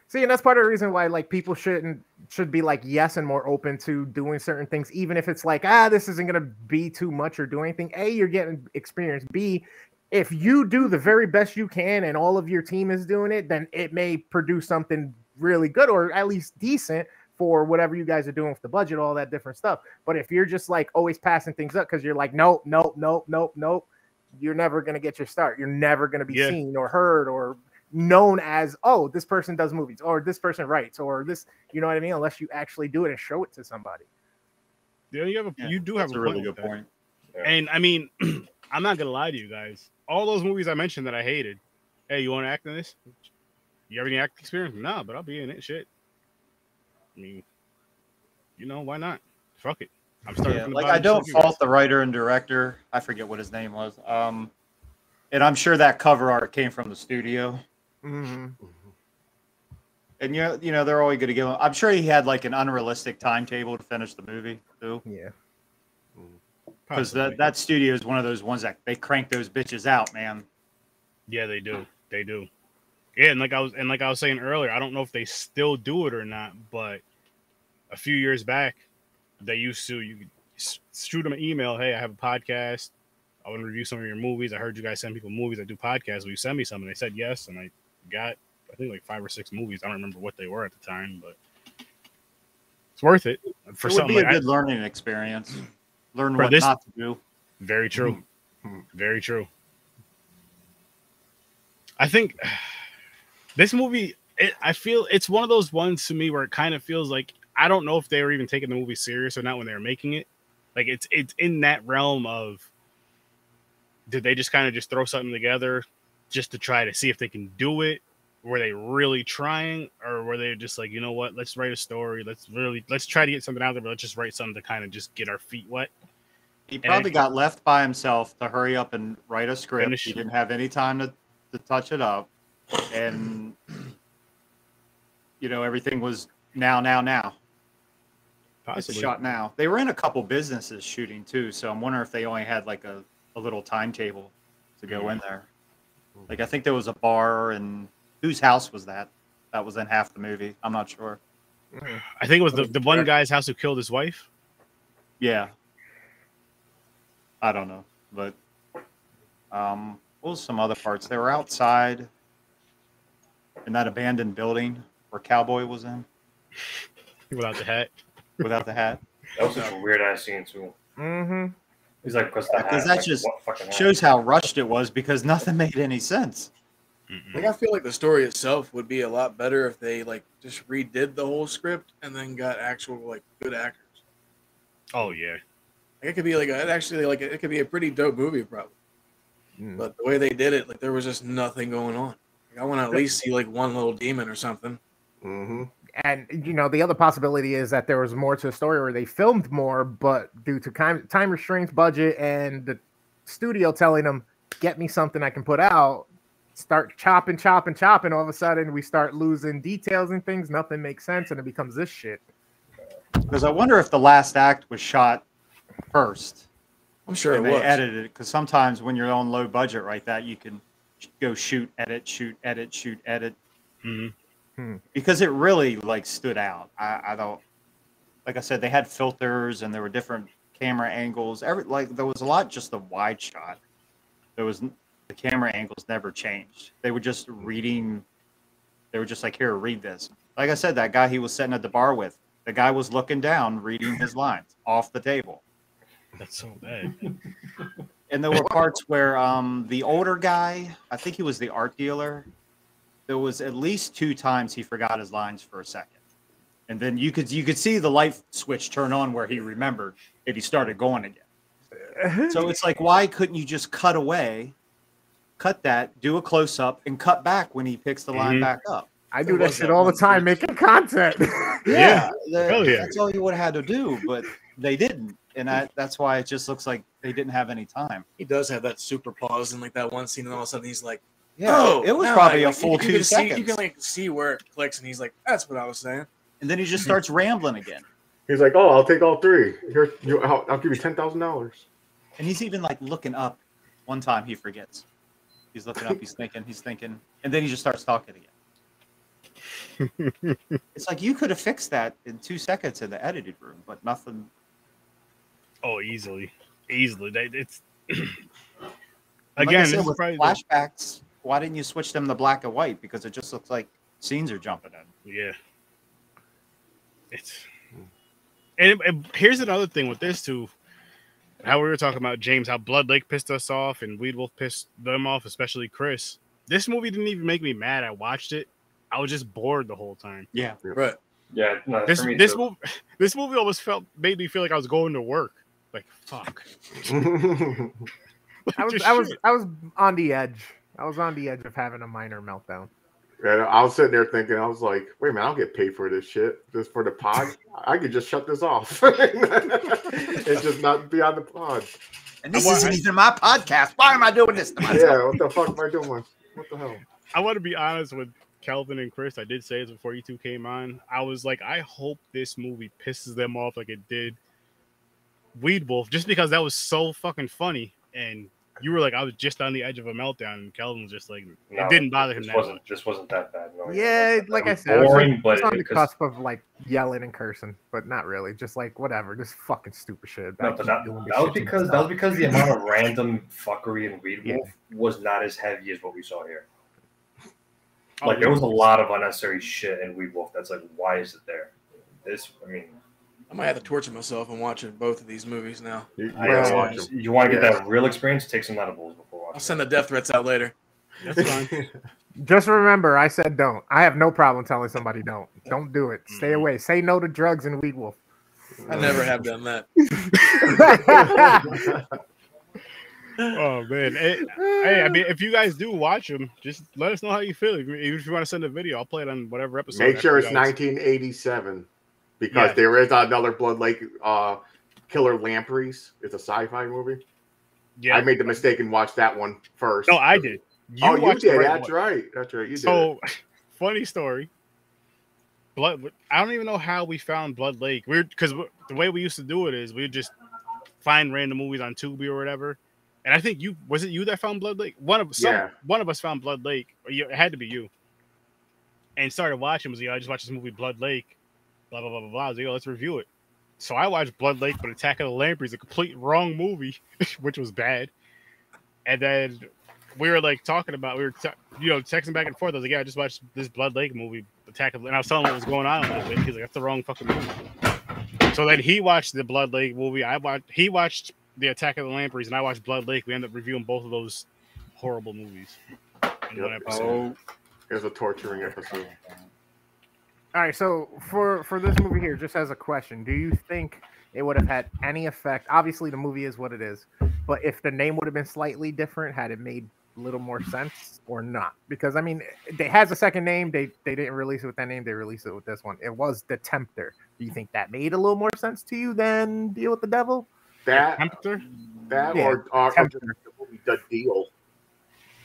See, and that's part of the reason why like people should be like yes and more open to doing certain things, even if it's like, this isn't gonna be too much or do anything. A, you're getting experience. B, if you do the very best you can and all of your team is doing it, then it may produce something really good or at least decent for whatever you guys are doing with the budget, all that different stuff. But if you're just like always passing things up because you're like, nope, you're never gonna get your start. You're never gonna be seen or heard or known as, oh, this person does movies or this person writes or this, you know what I mean? Unless you actually do it and show it to somebody. Yeah, you do have a really good point. Yeah. And I mean, I'm not gonna lie to you guys. All those movies I mentioned that I hated. Hey, you want to act in this? You have any acting experience? No, but I'll be in it. Shit. I mean, why not? Fuck it. I'm starting from the bottom. I don't fault the writer and director. I forget what his name was. And I'm sure that cover art came from the studio. And they're always going to give him. I'm sure he had like an unrealistic timetable to finish the movie too. Yeah. Because that studio is one of those ones that they crank those bitches out, man. Yeah, they do. They do. Yeah, and like I was saying earlier, I don't know if they still do it or not, but a few years back, they used to. You could shoot them an email. Hey, I have a podcast. I want to review some of your movies. I heard you guys send people movies that do podcasts. Will you send me some? And they said yes, and I got, I think, like 5 or 6 movies. I don't remember what they were at the time, but it's worth it for something. It would be a good learning experience. Learn what not to do. Very true. Very true. I think this movie, I feel it's one of those ones to me where it kind of feels like, I don't know if they were even taking the movie serious or not when they were making it. Like it's in that realm of, did they just kind of just throw something together just to try to see if they can do it? Were they really trying, or were they just like, you know what, let's write a story. Let's try to get something out there, but let's just write something to kind of just get our feet wet. He probably got left by himself to hurry up and write a script. He didn't have any time to touch it up. And, everything was now. Possibly. It's a shot now. They were in a couple businesses shooting too, so I'm wondering if they only had like a little timetable to go in there. Like I think there was a bar, and whose house was that? That was in half the movie. I'm not sure. I think it was the one guy's house who killed his wife. Yeah. I don't know, but what was some other parts? They were outside in that abandoned building where Cowboy was in. Without the hat. Without the hat. That was such a weird ass scene too. He's like, because that just shows how rushed it was, because nothing made any sense. Like, I feel like the story itself would be a lot better if they like just redid the whole script and then got actual like good actors. Oh yeah. Like, it could be like it could be a pretty dope movie probably. But the way they did it, like there was just nothing going on. Like, I want to at least see like one little demon or something. And the other possibility is that there was more to the story, or they filmed more, but due to time restraints, budget, and the studio telling them, "Get me something I can put out," start chopping. All of a sudden, we start losing details and things. Nothing makes sense, and it becomes this shit. Because I wonder if the last act was shot first. I'm sure it was. They edited it, because sometimes when you're on low budget like that, you can go shoot, edit. Because it really like stood out. I don't, like I said, they had filters and there were different camera angles. There was a lot just the wide shot. The camera angles never changed. They were just reading. They were just like, here, read this. Like I said, that guy he was sitting at the bar with, the guy was looking down, reading his lines off the table. That's so bad. And there were parts where the older guy, I think he was the art dealer, there was at least 2 times he forgot his lines for a second. And then you could see the light switch turn on where he remembered if he started going again. So it's like, why couldn't you just cut away, cut that, do a close-up, and cut back when he picks the line back up? I do that shit all the time, making content. Yeah. Hell yeah. That's all you would have had to do, but they didn't, and that's why it just looks like they didn't have any time. He does have that super pause in like that one scene, and all of a sudden he's like, Yeah, "Oh, it was now probably I- a full you 2 can seconds. See, you can like see where it clicks, and he's like, "That's what I was saying." And then he just starts rambling again. He's like, "Oh, I'll take all 3. Here, I'll give you $10,000." And he's even like looking up. One time he forgets. He's looking up, he's thinking, and then he just starts talking again. It's like you could have fixed that in 2 seconds in the edited room, but nothing. Oh, easily. It's Like again, I said, this is with probably flashbacks. Why didn't you switch them to black and white? Because it just looks like scenes are jumping in. yeah. It's and here's another thing with this too. How we were talking about James, how Blood Lake pissed us off and Weed Wolf pissed them off, especially Chris. This movie didn't even make me mad. I watched it. I was just bored the whole time. Yeah, Right. Yeah, no, This for me this too. movie almost made me feel like I was going to work. Like fuck. I was on the edge. I was on the edge of having a minor meltdown. And I was sitting there thinking, I was like, wait a minute, I don't get paid for this shit. Just for the pod. I could just shut this off. It's just not be on the pod. and this isn't even my podcast. Why am I doing this to myself? Yeah, what the fuck am I doing? What the hell? I want to be honest with Kelvin and Chris. I did say this before you two came on. I was like, I hope this movie pisses them off like it did Weed Wolf, just because that was so fucking funny. And you were like, I was just on the edge of a meltdown, and Kelvin was just like, it didn't bother him that much. Just wasn't that bad. No, Yeah, like I was said, boring, I was but on the because- cusp of like yelling and cursing, but not really. Just like whatever, just fucking stupid shit. I No, but keep that doing this was shit to because myself. the amount of random fuckery in Weed Yeah. Wolf was not as heavy as what we saw here. Oh, Like there was a lot of unnecessary shit in Weed Wolf. That's like, why is it there? This, I mean, I might have to torture myself and watching both of these movies now. You I gotta know, watch them. you want to get that real experience? Take some edibles before I'll watching. send the death threats out later. That's fine. Just remember, I said don't. I have no problem telling somebody don't. Don't do it. Stay away. Say no to drugs and Weed Wolf. I never have done that. Oh man, hey, I mean, if you guys do watch them, just let us know how you feel. Even if you want to send a video, I'll play it on whatever episode. Make sure it's after you guys- 1987 because Yeah. there is another Blood Lake Killer Lampreys. It's a sci-fi movie. Yeah, I made the mistake and watched that one first. No, I did. You watched the did. right That's one. right. That's right. You did. So, funny story. Blood. I don't even know how we found Blood Lake. Because the way we used to do it is we would just find random movies on Tubi or whatever. And I think was it you that found Blood Lake? One of us found Blood Lake. Or it had to be you. And started watching. Was I just watched this movie Blood Lake. Blah blah blah blah blah. I was like, let's review it. So I watched Blood Lake, but Attack of the Lampreys, a complete wrong movie, which was bad. And then we were like talking about, texting back and forth. I was like, yeah, I just watched this Blood Lake movie, Attack of, and I was telling him what was going on a little bit. He's like, that's the wrong fucking movie. So then he watched the Blood Lake movie. He watched the Attack of the Lampreys, and I watched Blood Lake. We ended up reviewing both of those horrible movies in one episode. It was a torturing episode. All right, so for this movie here, just as a question, do you think it would have had any effect? Obviously, the movie is what it is, but if the name would have been slightly different, had it made a little more sense or not? Because I mean, it has a second name. They didn't release it with that name. They released it with this one. It was The Tempter. Do you think that made a little more sense to you than Deal with the Devil? That Tempter? or Tempter. the movie The Deal.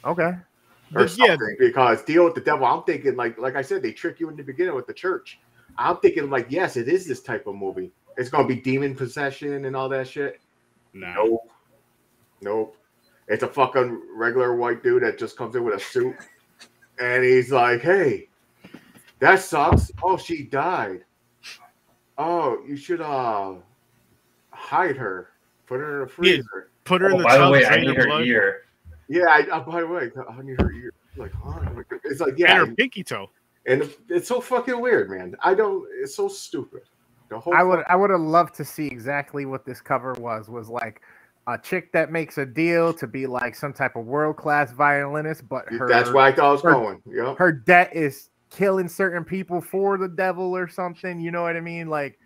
Okay. Or something, because Deal with the Devil, I'm thinking like I said, they trick you in the beginning with the church. I'm thinking like, yes, it is this type of movie. It's gonna be demon possession and all that shit. No. Nope. It's a fucking regular white dude that just comes in with a suit, and he's like, "Hey, that sucks. Oh, she died. Oh, you should hide her, put her in a freezer. Put her in the By the tub, way, I drain need her her blood, ear. Yeah, by the way, I need her ear. Like, huh? It's like, and yeah, her pinky toe. and it's so fucking weird, man. It's so stupid. The whole I would have loved to see exactly what this cover was like a chick that makes a deal to be like some type of world-class violinist, but that's where I thought I was going. Yep. her debt is killing certain people for the devil or something. You know what I mean? Like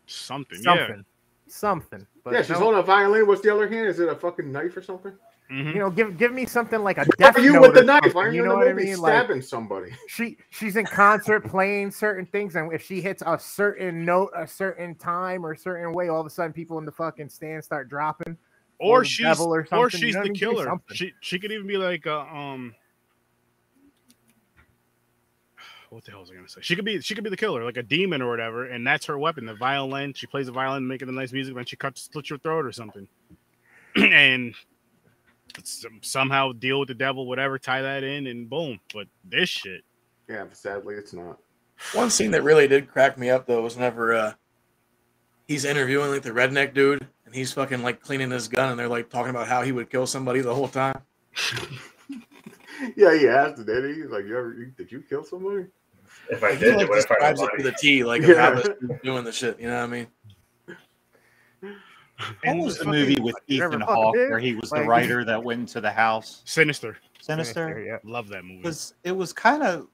Something. something. But Yeah, she's no, holding a violin. What's the other hand? Is it a fucking knife or something? You know, give me something like a Death you Note with the or knife? something, Why are you you in know the what I movie mean? stabbing Like, somebody? she's in concert playing certain things, and if she hits a certain note, a certain time, or a certain way, all of a sudden people in the fucking stand start dropping. Or the she's devil or something. or she's You know what I the mean? Give me killer. something. She could even be like what the hell was I gonna say? She could be the killer, like a demon or whatever, and that's her weapon, the violin. She plays the violin, making the nice music, then she slits your throat or something, and somehow deal with the devil, whatever, tie that in, and boom. But this shit, Yeah, but sadly, it's not. One scene that really did crack me up though was whenever he's interviewing like the redneck dude, and he's fucking like cleaning his gun, and they're like talking about how he would kill somebody the whole time. Yeah, he asked it, did he? He's like, did you kill somebody? If I Like, did, he like they would have found describes it to the body. T, like of Yeah. how this dude's doing the shit. You know what I mean? What was the movie with you ever Ethan fucking Hawke did? where he was the Like- writer that went into the house? Sinister. Sinister? Yeah. Love that movie. It was kind of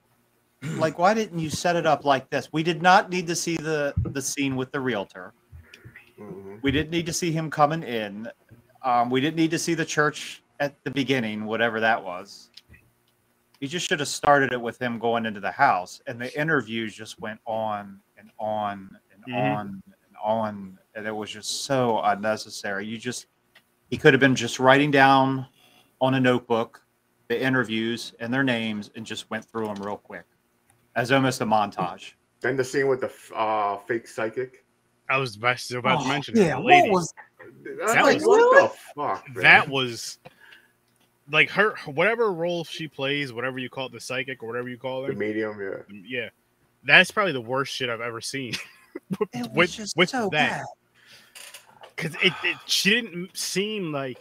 like, why didn't you set it up like this? We did not need to see the scene with the realtor. Mm-hmm. We didn't need to see him coming in. We didn't need to see the church at the beginning, whatever that was. You just should have started it with him going into the house, and the interviews just went on and on and on and on, and it was just so unnecessary. He could have been just writing down on a notebook the interviews and their names and just went through them real quick as almost a montage. Then the scene with the fake psychic. I was about to mention yeah, the lady. what was That's like, like, what the fuck, man? That was like her, whatever role she plays, whatever you call it, the psychic or whatever you call The it. medium, yeah. Yeah, that's probably the worst shit I've ever seen. it was just so bad. Because she didn't seem like,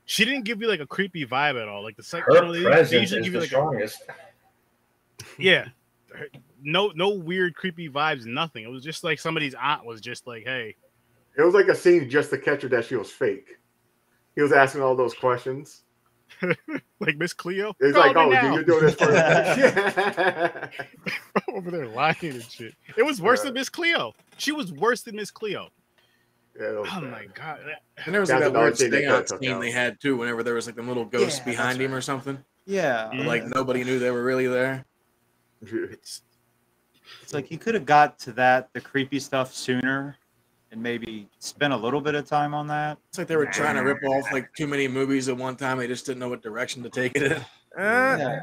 she didn't give you like a creepy vibe at all. Like the psychic, Her they presence usually is give you the like strongest. yeah, no weird creepy vibes, nothing. It was just like somebody's aunt was just like, hey. It was like a scene just to catch her that she was fake. He was asking all those questions. Like Miss Cleo. It's Call like, me oh, now. do you do this for yeah. Over there lying and shit. It was worse than Miss Cleo. She was worse than Miss Cleo. Yeah, Oh bad. my god. And there was like That's that another weird thing they seance took scene out. they had too, whenever there was like them little ghosts Yeah, behind that's him or something. Yeah. But, like nobody knew they were really there. It's like you could have got to the creepy stuff sooner and maybe spent a little bit of time on that. It's like they were trying to rip off like too many movies at one time. They just didn't know what direction to take it in. Yeah.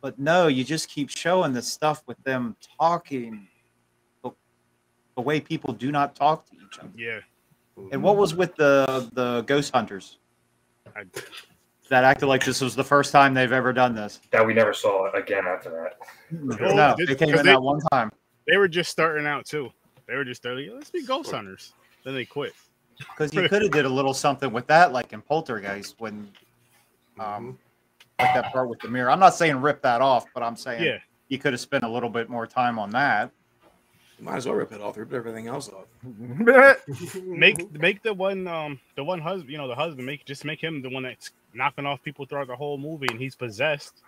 But no, you just keep showing this stuff with them talking the way people do not talk to each other. yeah. And what was with the ghost hunters I, that acted like this was the first time they've ever done this? That we never saw again after that. No, they came in that one time. they were just starting out too. They were just like, let's be ghost hunters. Then they quit. Because you could have did a little something with that, like in Poltergeist, when like that part with the mirror. I'm not saying rip that off, but I'm saying you could have spent a little bit more time on that. You might as well rip it off. Rip everything else off. Make the one husband, the husband, make him the one that's knocking off people throughout the whole movie, and he's possessed.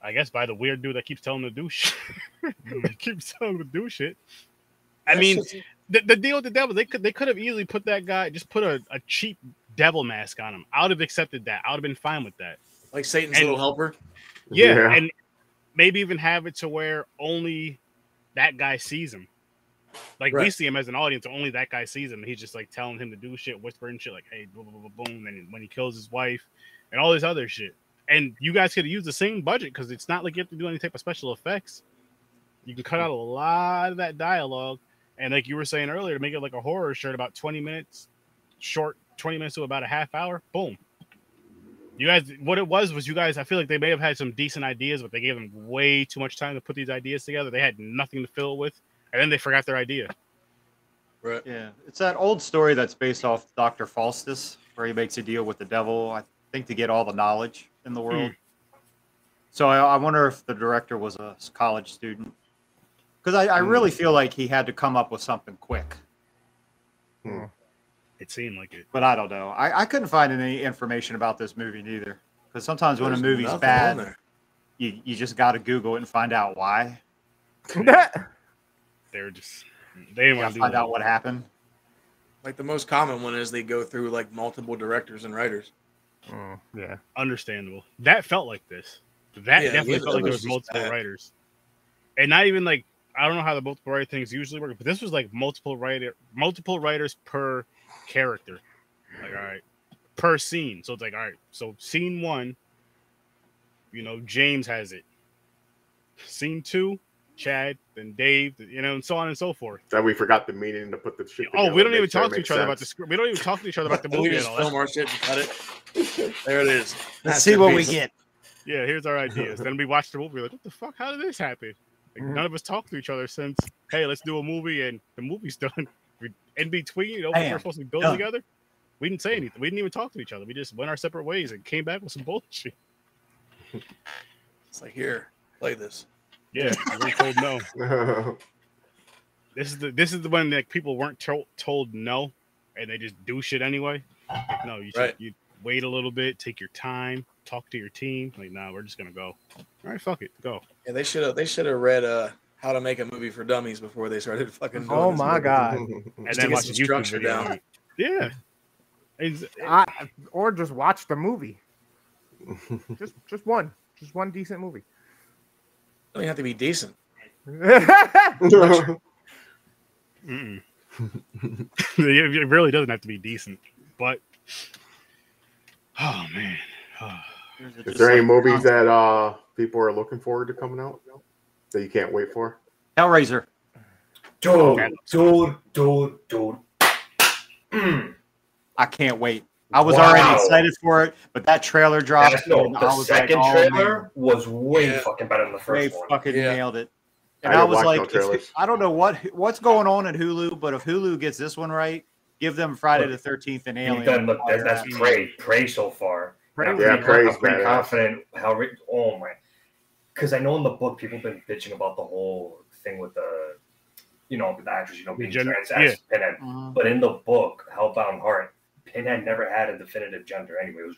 I guess by the weird dude that keeps telling him to do shit. Keeps telling him to do shit. I mean, the deal with the devil, they could have easily put that guy, just put a cheap devil mask on him. I would have accepted that. I would have been fine with that. Like Satan's little helper. Yeah, and maybe even have it to where only that guy sees him. Like we see him as an audience, only that guy sees him. He's just like telling him to do shit, whispering shit like, "Hey, boom, boom, boom, boom." And when he kills his wife, and all this other shit. And you guys could have used the same budget because it's not like you have to do any type of special effects. You can cut out a lot of that dialogue, and like you were saying earlier, to make it like a horror shirt, about 20 minutes, short 20 minutes to about a half hour. Boom. You guys, what it was you guys, I feel like they may have had some decent ideas, but they gave them way too much time to put these ideas together. They had nothing to fill it with, and then they forgot their idea. Right. Yeah. It's that old story that's based off Dr. Faustus, where he makes a deal with the devil, I think, to get all the knowledge in the world. So I wonder if the director was a college student. Because I really feel like he had to come up with something quick. It seemed like it. But I don't know. I couldn't find any information about this movie neither. Because sometimes when a movie's nothing on bad, there. you just got to Google it and find out why. They didn't want to Find out what happened. Like the most common one is they go through like multiple directors and writers. Yeah. Understandable. That felt like this. That definitely felt like there was multiple writers. And not even like, I don't know how the multiple writer things usually work, but this was like multiple writers per character. Like, all right, per scene. So it's like, all right, so scene 1, you know, James has it. Scene 2, Chad, then Dave, you know, and so on and so forth. That we forgot the meaning to put the shit together. Oh, we don't even talk to each other about the script. We don't even talk to each other about the movie. We just film our shit and cut it. There it is. Let's see what we get. Yeah, here's our ideas. Then we watch the movie. We're like, what the fuck? How did this happen? Like, none of us talked to each other since, hey, let's do a movie, and the movie's done. In between, you know, we're supposed to be building together. We didn't say anything. We didn't even talk to each other. We just went our separate ways and came back with some bullshit. It's like, here, play this. Yeah, we told no. This is the one that people weren't told no, and they just do shit anyway. Like, no, you wait a little bit, take your time, talk to your team. Like, nah, we're just gonna go. All right, fuck it, go. Yeah, they should have read How to Make a Movie for Dummies before they started fucking doing Oh this my movie. god. And then watch the YouTube video. Down. Yeah. Or just watch the movie. just one decent movie. It doesn't have to be decent. It really doesn't have to be decent, but oh man. Is there any movies that people are looking forward to coming out that you can't wait for? Hellraiser. Dude. I can't wait. I was already excited for it, but that trailer dropped. The second trailer was way fucking better than the first one. They fucking nailed it. And I was like, I don't know what's going on at Hulu, but if Hulu gets this one right, give them Friday the 13th and Alien. Look, that's Prey so far. Prey's I'm pretty confident. Oh my! Because I know in the book people have been bitching about the whole thing with the actress, being trans as Pinhead. But in the book, Hellbound Heart, Pinhead never had a definitive gender anyway. It was,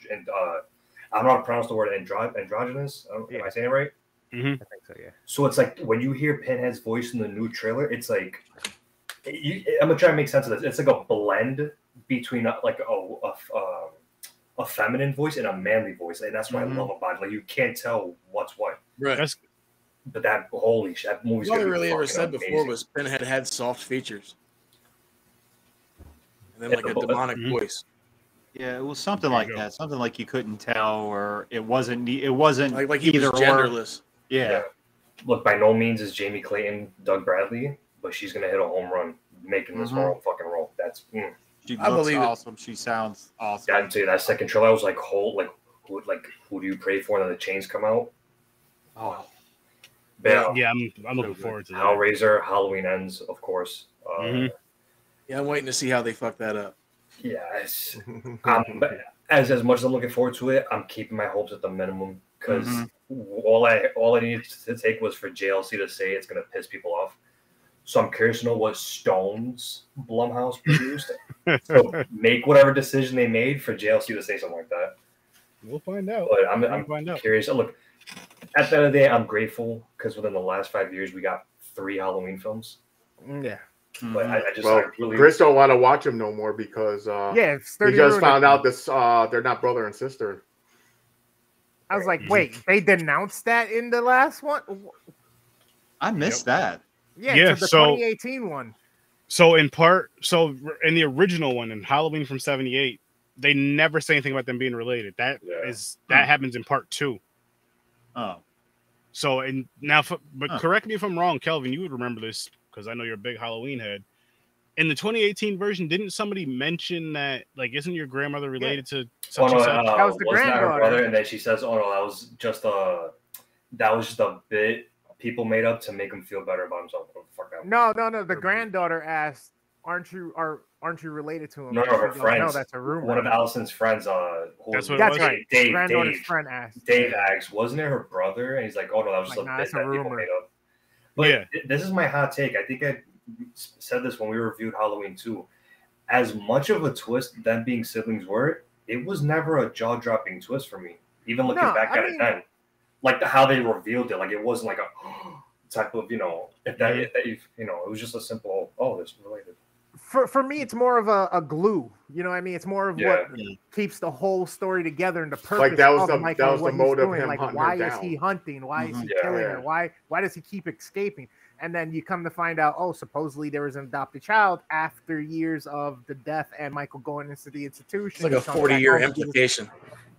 I don't know how to pronounce the word androgynous. Am I saying it right? Mm-hmm. I think so, yeah. So it's like when you hear Pinhead's voice in the new trailer, it's like I'm gonna try to make sense of this. It's like a blend between a feminine voice and a manly voice, and that's what I love about it. Like you can't tell what's what. Right. But that holy shit, that movie's all they really ever said before was Pinhead had soft features, and then like a demonic voice. Yeah, it was something like that. Something like you couldn't tell, or it wasn't like he was genderless. Yeah. Look, by no means is Jamie Clayton Doug Bradley, but she's gonna hit a home run making this whole fucking role. That's she looks awesome. She sounds awesome. I'd say that second trailer, I was like, who do you pray for? And then the chains come out. Oh, yeah, I'm looking forward to that. Hellraiser, Halloween Ends, of course. Yeah, I'm waiting to see how they fuck that up. Yeah, as much as I'm looking forward to it, I'm keeping my hopes at the minimum because all I needed to take was for JLC to say it's gonna piss people off. So I'm curious to know what Stone's Blumhouse produced. So make whatever decision they made for JLC to say something like that. We'll find out. But I'm curious. Look, at the end of the day, I'm grateful because within the last 5 years, we got 3 Halloween films. Yeah. But I really... Chris don't want to watch them no more because he just found out this they're not brother and sister. I was like, wait, they denounced that in the last one? I missed that. Yeah, the 2018 one. So in the original one, in Halloween from '78, they never say anything about them being related. That happens in part 2. Oh. So correct me if I'm wrong, Kelvin. You would remember this because I know you're a big Halloween head. In the 2018 version, didn't somebody mention that, like, isn't your grandmother related to such and such? That was the granddaughter. Her brother, and then she says, "Oh no, that was just a bit people made up to make him feel better about himself." No. The granddaughter asked, "Aren't you related to him?" No, her friends. No, that's a rumor. One of Allison's friends. That's right. Dave. Granddaughter's friend asked. Dave asked, "Wasn't it her brother?" And he's like, "Oh no, that was just a bit that people made up." But this is my hot take. I think I said this when we reviewed Halloween 2. As much of a twist them being siblings were, it was never a jaw-dropping twist for me. Even looking back at it then, like how they revealed it, like it wasn't like a type of it was just a simple, oh, this is related. for me, it's more of a glue. You know what I mean? It's more of what keeps the whole story together and the purpose. Like that was of Michael, that was the motive of him like, hunting why her is down. he hunting? Why is he killing her? Why does he keep escaping? And then you come to find out, oh, supposedly there was an adopted child after years of the death and Michael going into the institution. It's like a 40-year implication.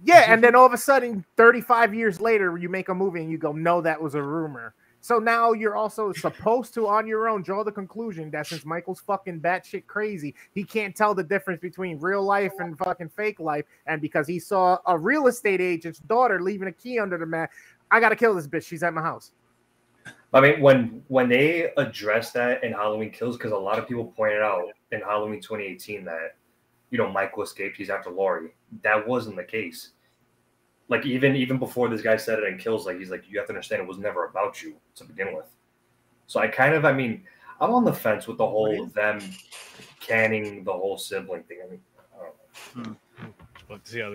Yeah, and then all of a sudden, 35 years later, you make a movie and you go, no, that was a rumor. So now you're also supposed to, on your own, draw the conclusion that since Michael's fucking batshit crazy, he can't tell the difference between real life and fucking fake life. And because he saw a real estate agent's daughter leaving a key under the mat, I gotta kill this bitch. She's at my house. I mean, when they address that in Halloween Kills, because a lot of people pointed out in Halloween 2018 that, you know, Michael escaped, he's after Laurie. That wasn't the case. Like, even before this guy said it in Kills, like, he's like, you have to understand it was never about you to begin with. So I mean, I'm on the fence with the whole them canning the whole sibling thing. I mean, I don't know. Let's see how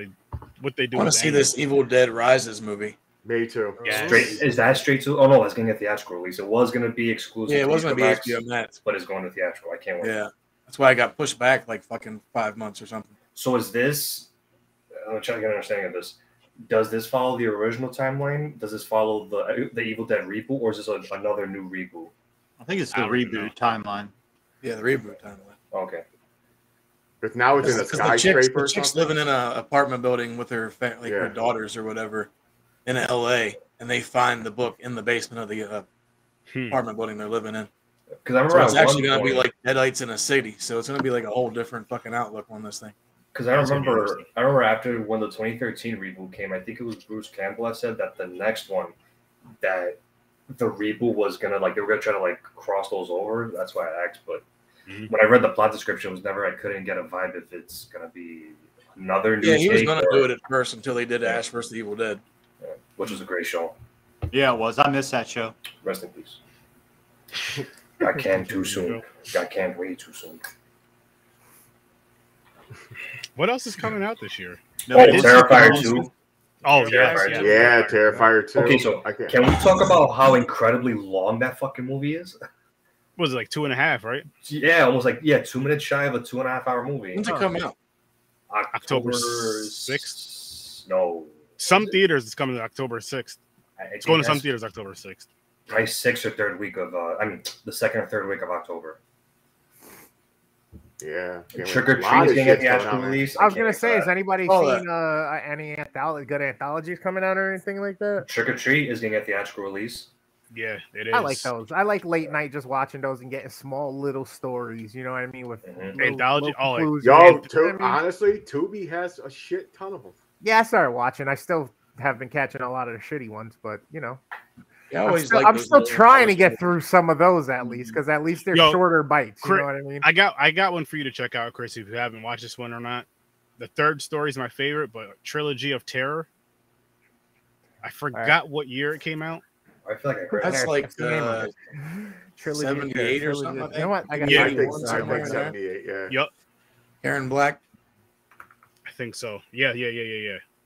what they do. I want to see this Evil Dead Rises movie. Me too. Yeah. Is that straight to? Oh no, that's going to get theatrical release. It was going to be exclusive. Yeah, it was going to be Max, HBO Max, but it's going to theatrical. I can't wait. Yeah, that's why I got pushed back like fucking 5 months or something. So is this? I'm trying to get an understanding of this. Does this follow the original timeline? Does this follow the Evil Dead reboot, or is this another new reboot? I think it's the reboot timeline. Yeah, the reboot timeline. Okay. But now it's in a skyscraper. The chick's living in an apartment building with her her daughters or whatever in L.A. and they find the book in the basement of the apartment building they're living in. Because I remember it's actually going to be like Deadites in a city, so it's going to be like a whole different fucking outlook on this thing. Because I remember after when the 2013 reboot came, I think it was Bruce Campbell that said that the next one, that the reboot was gonna they were gonna try to like cross those over. That's why I asked. But when I read the plot description, it was I couldn't get a vibe if it's gonna be another new. Yeah, he was gonna do it at first until they did Ash vs. the Evil Dead, which was a great show. Yeah, it was. I missed that show. Rest in peace. Got canned too soon. Got canned way too soon. What else is coming out this year? Terrifier 2. Oh, yeah, Terrifier 2. Okay, so can we talk about how incredibly long that fucking movie is? Was it like 2.5, right? Yeah, almost 2 minutes shy of a 2.5 hour movie. When's it come out? October 6th. No. Some theaters it's coming October 6th. It's going to some theaters October 6th. Probably 6th or 3rd week of the 2nd or 3rd week of October. Yeah. Trick or Treat is getting a theatrical release. I was gonna say, has anybody seen any good anthologies coming out or anything like that? Trick or Treat is getting a theatrical release. Yeah, it is. I like those. I like late night just watching those and getting small little stories. You know what I mean? With anthology. Honestly, Tubi has a shit ton of them. Yeah, I started watching. I still have been catching a lot of the shitty ones, but you know. Yeah, I'm still trying to get through some of those at least, because at least they're shorter bites. You know what I mean? I got one for you to check out, Chris, if you haven't watched this one or not. The third story is my favorite, but Trilogy of Terror. I forgot what year it came out. I feel like I heard that's like Trilogy 78 or something. You know what? I think 78. Yeah. Yep. Karen Black. I think so. Yeah.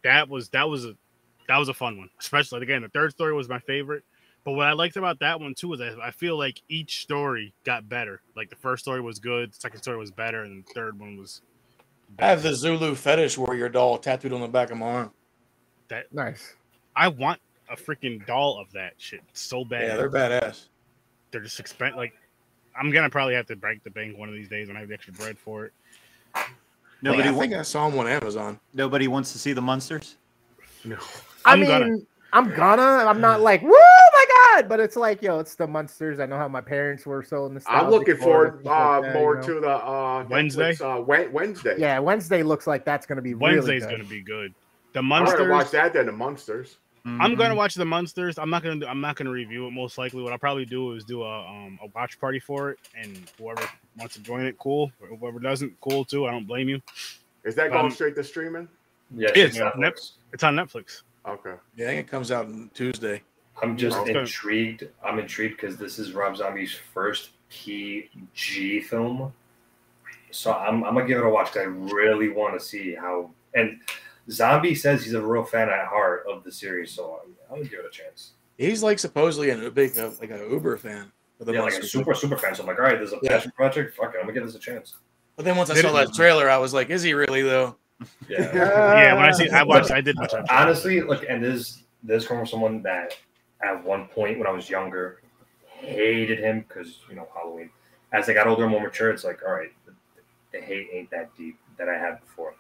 That was a fun one, especially again. The third story was my favorite. But what I liked about that one too is I feel like each story got better. Like the first story was good, the second story was better, and the third one was better. I have the Zulu fetish warrior doll tattooed on the back of my arm. That nice. I want a freaking doll of that shit so bad. Yeah, they're badass. They're just expensive. Like I'm gonna probably have to break the bank one of these days when I have the extra bread for it. I think I saw them on Amazon. Nobody wants to see the monsters. No. I'm not like, woo, my God, but it's like, it's the Munsters. I know how my parents were so nostalgic. I'm looking forward more to the Wednesday. Wednesday. Yeah, Wednesday looks like that's going to be Wednesday's really going to be good. The Munsters. I'm gonna watch that then. The Munsters. I'm going to watch the Munsters. I'm not going to review it. Most likely, what I'll probably do is do a watch party for it, and whoever wants to join it, cool. Or whoever doesn't, cool too. I don't blame you. Is that going straight to streaming? Yes, it's on Netflix. Okay. Yeah, I think it comes out on Tuesday. I'm just intrigued. I'm intrigued because this is Rob Zombie's first PG film. So I'm gonna give it a watch because I really want to see how. And Zombie says he's a real fan at heart of the series, so I'm gonna give it a chance. He's like supposedly a big like an Uber fan. Yeah, like a super fan. So I'm like, all right, there's a passion project. Fuck it, I'm gonna give this a chance. But then once I saw that trailer, I was like, is he really though? Yeah. Yeah, when I did watch that. Honestly, look, and this coming from someone that at one point when I was younger hated him because Halloween. As I got older and more mature, it's like, all right, the hate ain't that deep that I had before.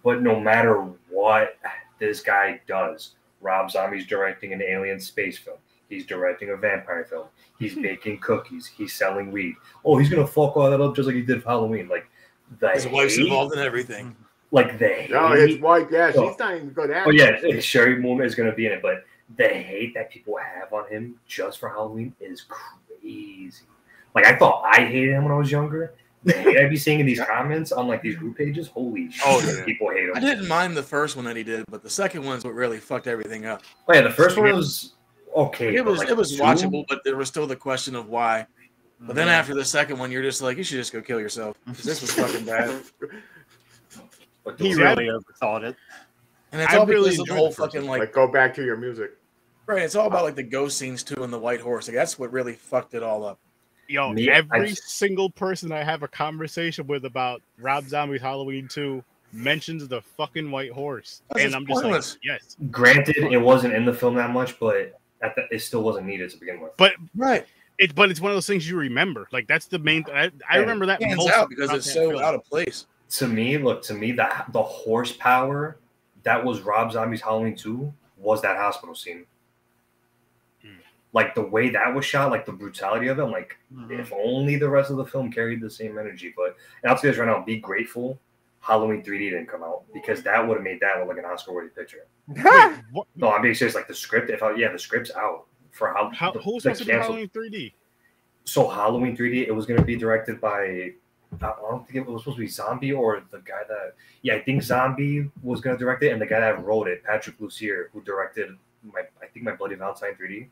But no matter what this guy does, Rob Zombie's directing an alien space film. He's directing a vampire film. He's baking cookies. He's selling weed. Oh, he's gonna fuck all that up just like he did for Halloween. Like his wife's involved in everything. Like the hate. Oh, his wife, yeah, she's not even good at it. Oh yeah, Sherry Moon is gonna be in it, but the hate that people have on him just for Halloween is crazy. Like I thought I hated him when I was younger. The hate I'd be seeing in these comments on like these group pages, holy shit, people hate him. I didn't mind the first one that he did, but the second one's what really fucked everything up. Oh yeah, the first one was okay. It was watchable, but there was still the question of why. But then after the second one, you're just like, you should just go kill yourself. This was fucking bad. He really overthought it. And it's all because of the whole fucking like go back to your music. Right, it's all about like the ghost scenes too and the white horse. Like that's what really fucked it all up. Yo, every single person I have a conversation with about Rob Zombie's Halloween 2 mentions the fucking white horse. And I'm just like, yes. Granted, it wasn't in the film that much, but it still wasn't needed to begin with. But it's one of those things you remember. Like that's the main. I remember that stands out because it's so out of place. To me, the horsepower that was Rob Zombie's Halloween 2 was that hospital scene. Like the way that was shot, like the brutality of it, I'm like, if only the rest of the film carried the same energy. But and I'll tell you this right now, be grateful Halloween 3D didn't come out because that would have made that look like an Oscar-worthy picture. No, I'm being serious. Like the script, the script's out for who's supposed to do Halloween 3D? So Halloween 3D, it was going to be directed by. I don't think it was supposed to be Zombie or the guy that. Yeah, I think Zombie was going to direct it, and the guy that wrote it, Patrick Lussier, who directed my Bloody Valentine 3D.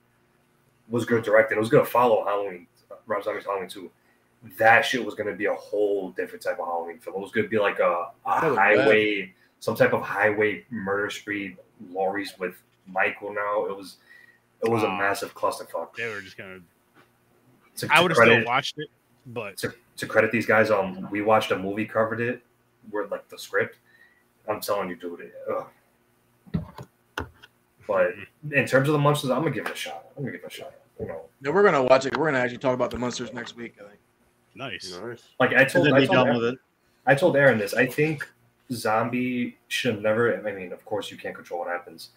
Was going to direct it. It was going to follow Rob Zombie's Halloween 2. That shit was going to be a whole different type of Halloween film. It was going to be like a highway, some type of highway murder spree, lorries with Michael now. It was a massive clusterfuck. They were just going to. I would have still watched it, but to credit these guys, we watched a movie, covered it, where like the script. I'm telling you, dude. But in terms of the monsters, I'm gonna give it a shot. Yeah, we're gonna watch it. We're gonna actually talk about the monsters next week. I think. Nice. Like I told Aaron this. I think Zombie should have never. I mean, of course, you can't control what happens.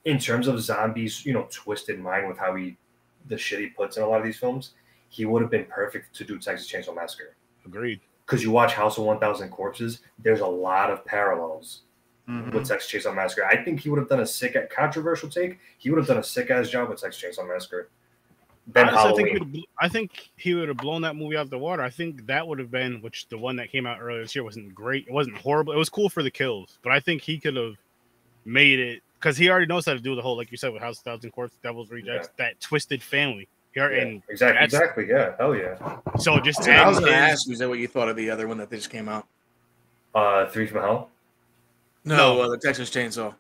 In terms of Zombie's, twisted mind with how the shit he puts in a lot of these films, he would have been perfect to do Texas Chainsaw Massacre. Agreed. Because you watch House of 1,000 Corpses, there's a lot of parallels. With Texas Chainsaw Massacre. I think he would have done a controversial take. He would have done a sick-ass job with Texas Chainsaw Massacre. I think he would have blown that movie out of the water. I think that would have been, which the one that came out earlier this year wasn't great. It wasn't horrible. It was cool for the kills. But I think he could have made it, because he already knows how to do the whole, like you said, with House of 1,000 Corpses, Devil's Rejects, that twisted family. Exactly. Yeah. Hell yeah. So just I was going to ask you, is that what you thought of the other one that just came out? 3 from Hell? No, the Texas Chainsaw.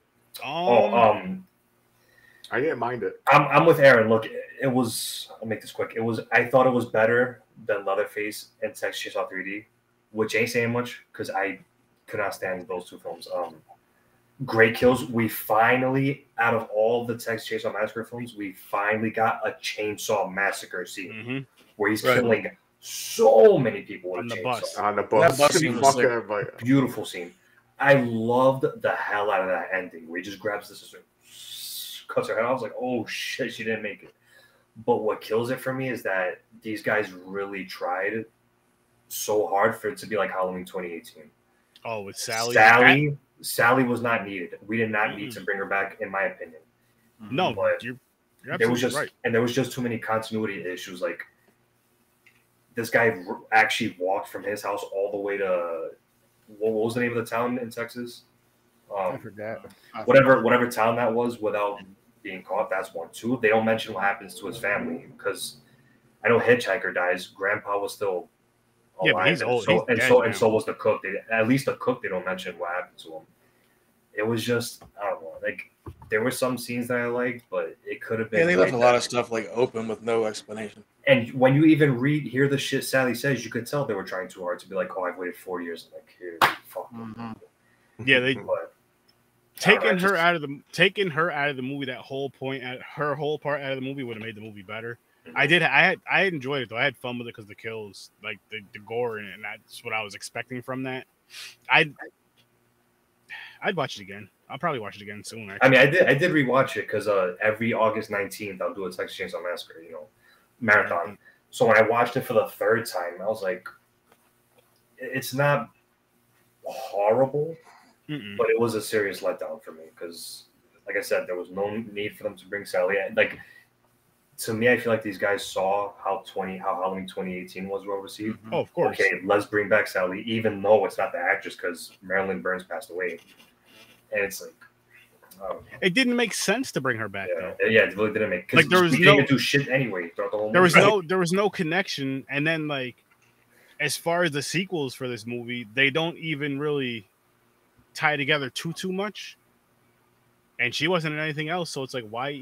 I didn't mind it. I'm with Aaron. Look, it was. I'll make this quick. I thought it was better than Leatherface and Texas Chainsaw 3D, which ain't saying much because I could not stand those two films. Great kills. We finally, out of all the Texas Chainsaw Massacre films, we finally got a Chainsaw Massacre scene where he's killing so many people with a chainsaw. On the bus. Beautiful scene. I loved the hell out of that ending where he just grabs the sister, cuts her head off. I was like, oh shit, she didn't make it. But what kills it for me is that these guys really tried so hard for it to be like Halloween 2018. Oh, with Sally? Sally was not needed. We did not need to bring her back, in my opinion. No, but you're absolutely right. And there was just too many continuity issues. Like, this guy actually walked from his house all the way to... What was the name of the town in Texas? I forgot. Whatever town that was without being caught. That's one. 2, they don't mention what happens to his family because I know Hitchhiker dies. Grandpa was still alive. Yeah, but he's old. And so was the cook. At least the cook, they don't mention what happened to him. It was just, I don't know. Like, there were some scenes that I liked, but it could have been. Yeah, they left a lot of stuff like open with no explanation. And when you even hear the shit Sally says, you could tell they were trying too hard to be like, "Oh, I've waited 4 years." I'm like, here, fuck. Yeah, they But, taking her out of the movie. That whole point, her whole part out of the movie would have made the movie better. I enjoyed it though. I had fun with it because the kills, like the gore in it, and that's what I was expecting from that. I'd watch it again. I'll probably watch it again soon. Actually. I mean, I did rewatch it because every August 19th I'll do a Texas Chainsaw Massacre, marathon. So when I watched it for the 3rd time, I was like, it's not horrible, but it was a serious letdown for me because, like I said, there was no need for them to bring Sally. Like, to me, I feel like these guys saw how Halloween 2018 was well received. Oh, of course. Okay, let's bring back Sally, even though it's not the actress because Marilyn Burns passed away. And it's like, it didn't make sense to bring her back. Though. Yeah, it really didn't make. Like there was didn't do shit anyway throughout the whole movie. There was no connection. And then like, as far as the sequels for this movie, they don't even really tie together too much. And she wasn't in anything else, so it's like, why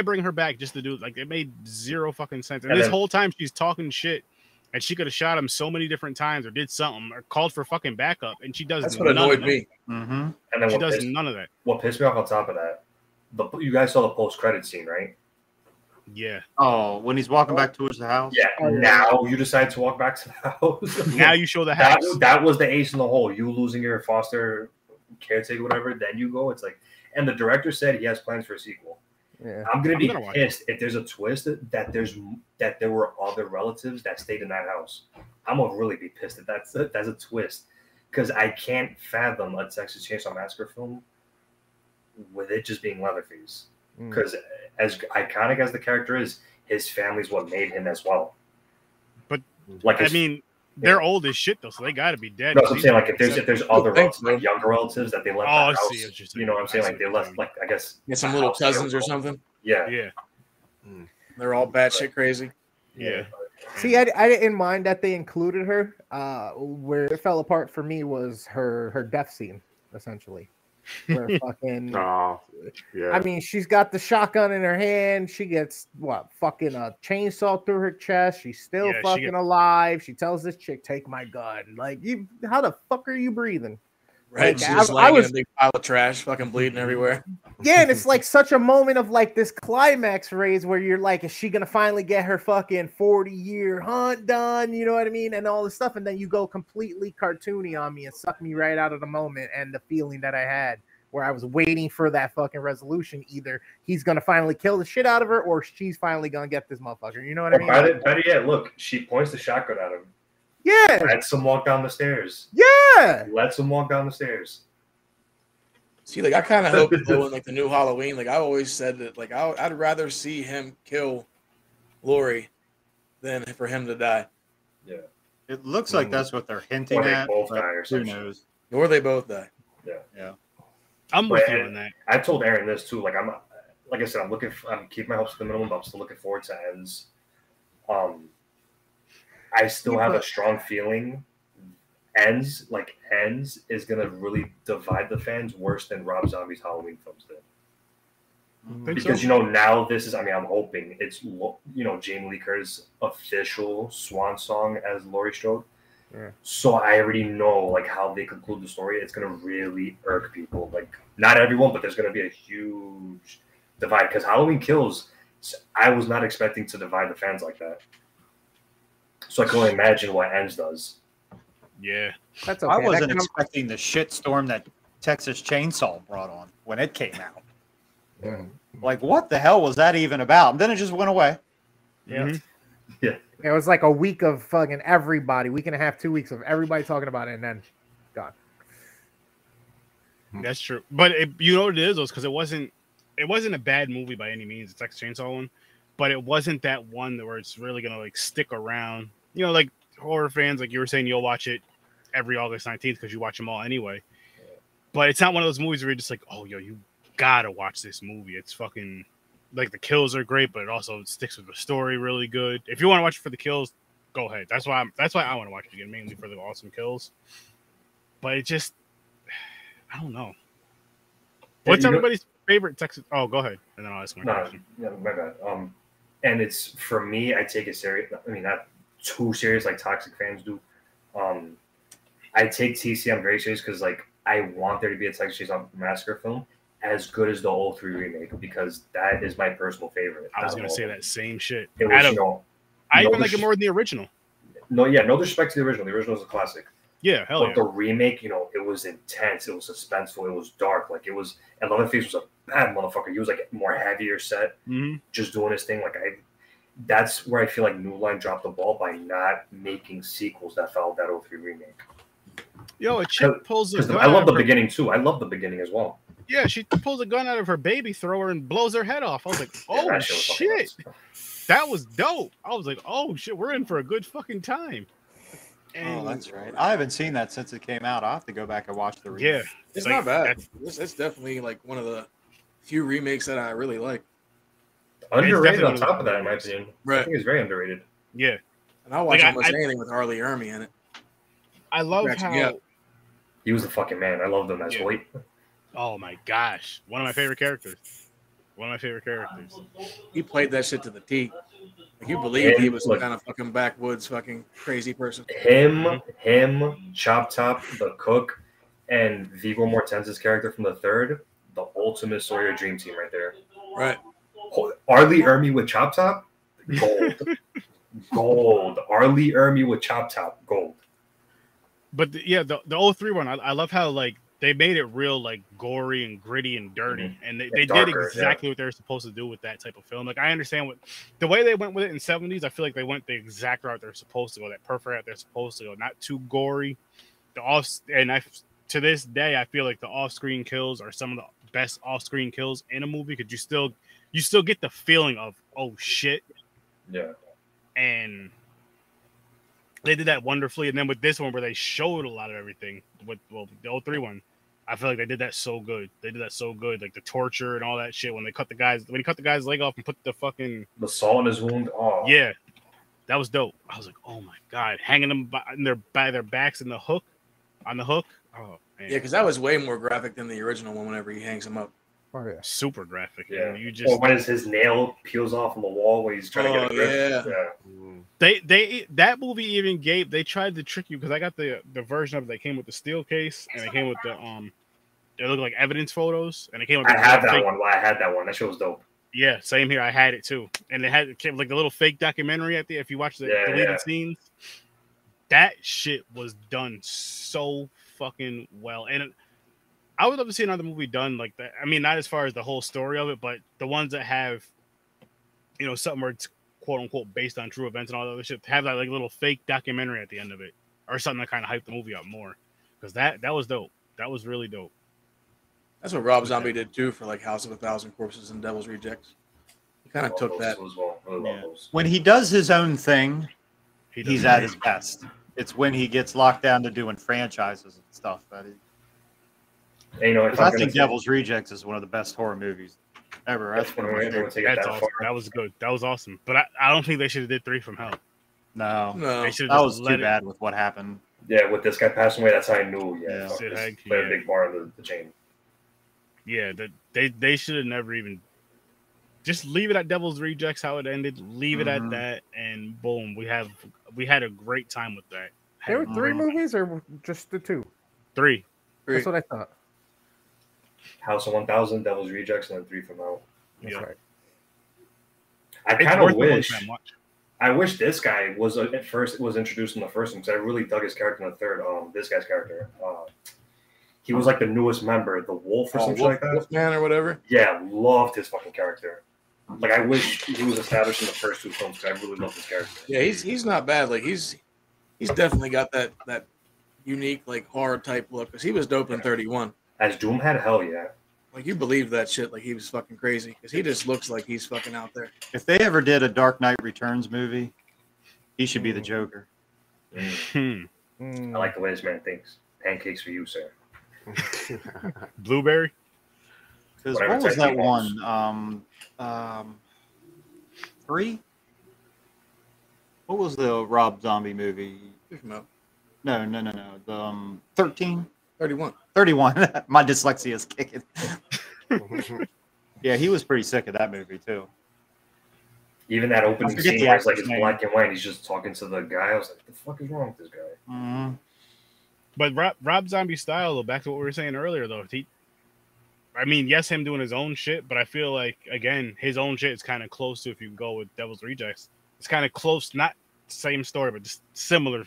bring her back just to do like it made zero fucking sense. And this whole time she's talking shit. And she could have shot him so many different times, or did something, or called for fucking backup, and she does. That's what annoyed me. And then she does none of that. What pissed me off on top of that, you guys saw the post-credit scene, right? Yeah. Oh, when he's walking back towards the house. Yeah. Now you decide to walk back to the house. Now you show the house. That was the ace in the hole. You losing your foster caretaker, whatever. Then you go. It's like, and the director said he has plans for a sequel. Yeah. I'm gonna be pissed if there's a twist that there were other relatives that stayed in that house. I'm gonna really be pissed if that's a twist, because I can't fathom a Texas Chainsaw Massacre film with it just being Leatherface. Because as iconic as the character is, his family's what made him as well. But like, I mean, they're old as shit though, so they got to be dead. No, I'm saying like if there's other relatives, like younger relatives that they left the house, you know what I'm saying? Like they left, like I guess some little cousins or something. Yeah. They're all batshit crazy. Yeah. See, I didn't mind that they included her. Where it fell apart for me was her death scene, essentially. Where fucking I mean, she's got the shotgun in her hand. She gets fucking a chainsaw through her chest. She's still fucking alive. She tells this chick, "Take my gun." Like, how the fuck are you breathing? Right. Like, she's laying in a big pile of trash, fucking bleeding everywhere. Yeah, and it's like such a moment of like this climax raise where you're like, is she gonna finally get her fucking 40-year hunt done? You know what I mean? And all this stuff, and then you go completely cartoony on me and suck me right out of the moment and the feeling that I had where I was waiting for that fucking resolution. Either he's gonna finally kill the shit out of her, or she's finally gonna get this motherfucker. You know what I mean? Better yet, look, she points the shotgun at him. Yeah. Lets him walk down the stairs. Yeah. Lets him walk down the stairs. See, like I kind of hope in like the new Halloween, like I always said that, like I'd rather see him kill Laurie than for him to die. Yeah. It looks like that's what they're hinting at. Both die or who knows? Or they both die. Yeah. I'm with you on that. I told Aaron this too. Like I said, I'm keeping my hopes to the minimum, but I'm still looking forward to Ends. I still have a strong feeling Ends is gonna really divide the fans worse than Rob Zombie's Halloween films did. Because now this is, I'm hoping it's Jamie Lee Curtis' official swan song as Laurie Strode. Yeah. So I already know like how they conclude the story. It's gonna really irk people. Like not everyone, but there's gonna be a huge divide because Halloween Kills. I was not expecting to divide the fans like that. So I can only imagine what Ends does. Yeah, that's okay. I wasn't expecting the shitstorm that Texas Chainsaw brought on when it came out. Yeah. Like, what the hell was that even about? And then it just went away. Yeah. Yeah. It was like a week of fucking everybody, week and a half, 2 weeks of everybody talking about it, and then gone. That's true. But you know what it is, though, because it wasn't a bad movie by any means. It's Texas Chainsaw one, but it wasn't that one where it's really gonna like stick around. You know, like horror fans, like you were saying, you'll watch it every August 19th because you watch them all anyway. But it's not one of those movies where you're just like, oh, yo, you gotta watch this movie. It's fucking like the kills are great, but it also sticks with the story really good. If you want to watch it for the kills, go ahead. That's why I want to watch it again, mainly for the awesome kills. But it just, I don't know. What's everybody's favorite Texas? Oh, go ahead, and then I'll ask my question. Yeah, my bad. And it's for me, I take it serious. I mean, not too serious like toxic fans do. I take TCM very serious because like I want there to be a Texas Chainsaw Massacre film as good as the 03 remake because that is my personal favorite. I was gonna say that same shit. It was, I even like it more than the original. No disrespect to the original. The original is a classic. Yeah, hell but the remake, it was intense. It was suspenseful. It was dark. Like it was. And Leatherface was a bad motherfucker. He was like more heavier set, just doing his thing. Like that's where I feel like New Line dropped the ball by not making sequels that followed that 03 remake. Yo, a chick pulls a gun. I love the beginning too. I love the beginning as well. Yeah, she pulls a gun out of her baby thrower and blows her head off. I was like, oh shit. That was dope. I was like, oh shit, we're in for a good fucking time. And that's right. I haven't seen that since it came out. I'll have to go back and watch the remake. Yeah. It's not bad. It's definitely like one of the few remakes that I really like. Underrated on top of that, in my opinion. Right. I think it's very underrated. Yeah. And I'll watch almost anything with Harley Ermey in it. I love how he was the fucking man. I loved him as Hoyt. Oh my gosh. One of my favorite characters. He played that shit to the T. Like you believed he was some kind of fucking backwoods fucking crazy person. Him, Chop Top, the cook, and Viggo Mortensen's character from the third, the ultimate Sawyer dream team right there. Right. Arlie Ermey with Chop Top, gold. Gold. Arlie Ermey with Chop Top, gold. But the 03 one, I love how like they made it real like gory and gritty and dirty, and they did exactly what they were supposed to do with that type of film. Like I understand the way they went with it in the 70s. I feel like they went the exact route they're supposed to go, that perfect route they're supposed to go, not too gory. To this day, I feel like the off-screen kills are some of the best off-screen kills in a movie because you still get the feeling of oh shit. Yeah. And they did that wonderfully. And then with this one where they showed a lot of everything with the 03 one, I feel like they did that so good. Like the torture and all that shit when he cut the guy's leg off and put the salt in his wound. Oh yeah, that was dope. I was like, oh my god, hanging them by their backs on the hook. Oh man. Yeah, because that was way more graphic than the original one. Whenever he hangs him up. Oh yeah, super graphic. Yeah, you just or when his nail peels off on the wall when he's trying to get a grip. They that movie even they tried to trick you because I got the version of it that came with the steel case and it came with the it looked like evidence photos and it came with I had that one. I had that one. That shit was dope. Yeah, same here. I had it too, and it came like a little fake documentary at the. If you watch the deleted scenes, that shit was done so fucking well, and I would love to see another movie done like that. I mean, not as far as the whole story of it, but the ones that have, something where it's quote unquote based on true events and all that other shit. Have that like little fake documentary at the end of it, or something that kind of hyped the movie up more, because that was dope. That was really dope. That's what Rob Zombie did too for like House of a Thousand Corpses and Devil's Rejects. He kind of took that. When he does his own thing, he's at his best. It's when he gets locked down to doing franchises and stuff that he. I think Devil's Rejects is one of the best horror movies ever. That's awesome. That was good. That was awesome. But I don't think they should have did 3 from Hell. No. They that was too bad with what happened. Yeah, with this guy passing away, that's how I knew. Sid Haig, played a big part of the chain. Yeah, they should have never even just leave it at Devil's Rejects how it ended. Leave it at that, and boom, we had a great time with that. There were 3 movies, or just the 2? 3. That's what I thought. House of 1000, Devil's Rejects, and then 3 from Hell. That's right. I kind of wish. I wish this guy was introduced in the first one because I really dug his character in the third. This guy's character. He was like the newest member, the Wolf or something like that. Wolfman or whatever. Yeah, loved his fucking character. Like I wish he was established in the first 2 films because I really loved his character. Yeah, he's not bad. Like he's definitely got that unique like horror type look because he was dope in 31. As Doomhead, hell yeah. Like you believe that shit, like he was fucking crazy because he just looks like he's fucking out there. If they ever did a Dark Knight Returns movie, he should be the Joker. I like the way this man thinks. Pancakes for you, sir. Blueberry. Because what was that one? 3. What was the Rob Zombie movie? No. The 13. 31. 31. My dyslexia is kicking. Yeah, he was pretty sick of that movie too. Even that opening forget scene the where it's like actor's it's name. black and white, and he's just talking to the guy. I was like, "The fuck is wrong with this guy?" Mhm. But Rob Zombie style, though, back to what we were saying earlier, though. I mean, yes, him doing his own shit, but I feel like, again, his own shit is kind of close to, if you go with Devil's Rejects, it's kind of close, not same story, but just similar.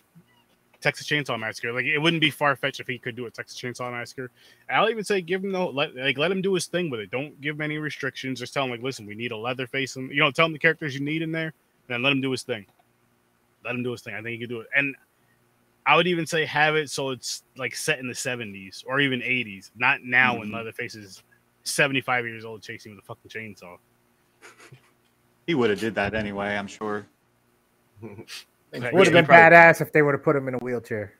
Texas Chainsaw Massacre. Like, it wouldn't be far-fetched if he could do a Texas Chainsaw Massacre. I'll even say give him let him do his thing with it. Don't give him any restrictions. Just tell him, like, listen, we need a Leatherface. And, tell him the characters you need in there, and then let him do his thing. Let him do his thing. I think he could do it. And I would even say have it so it's like set in the 70s or even 80s, not now when Leatherface is 75 years old chasing with a fucking chainsaw. He would have did that anyway, I'm sure. Would have been badass if they would have put him in a wheelchair.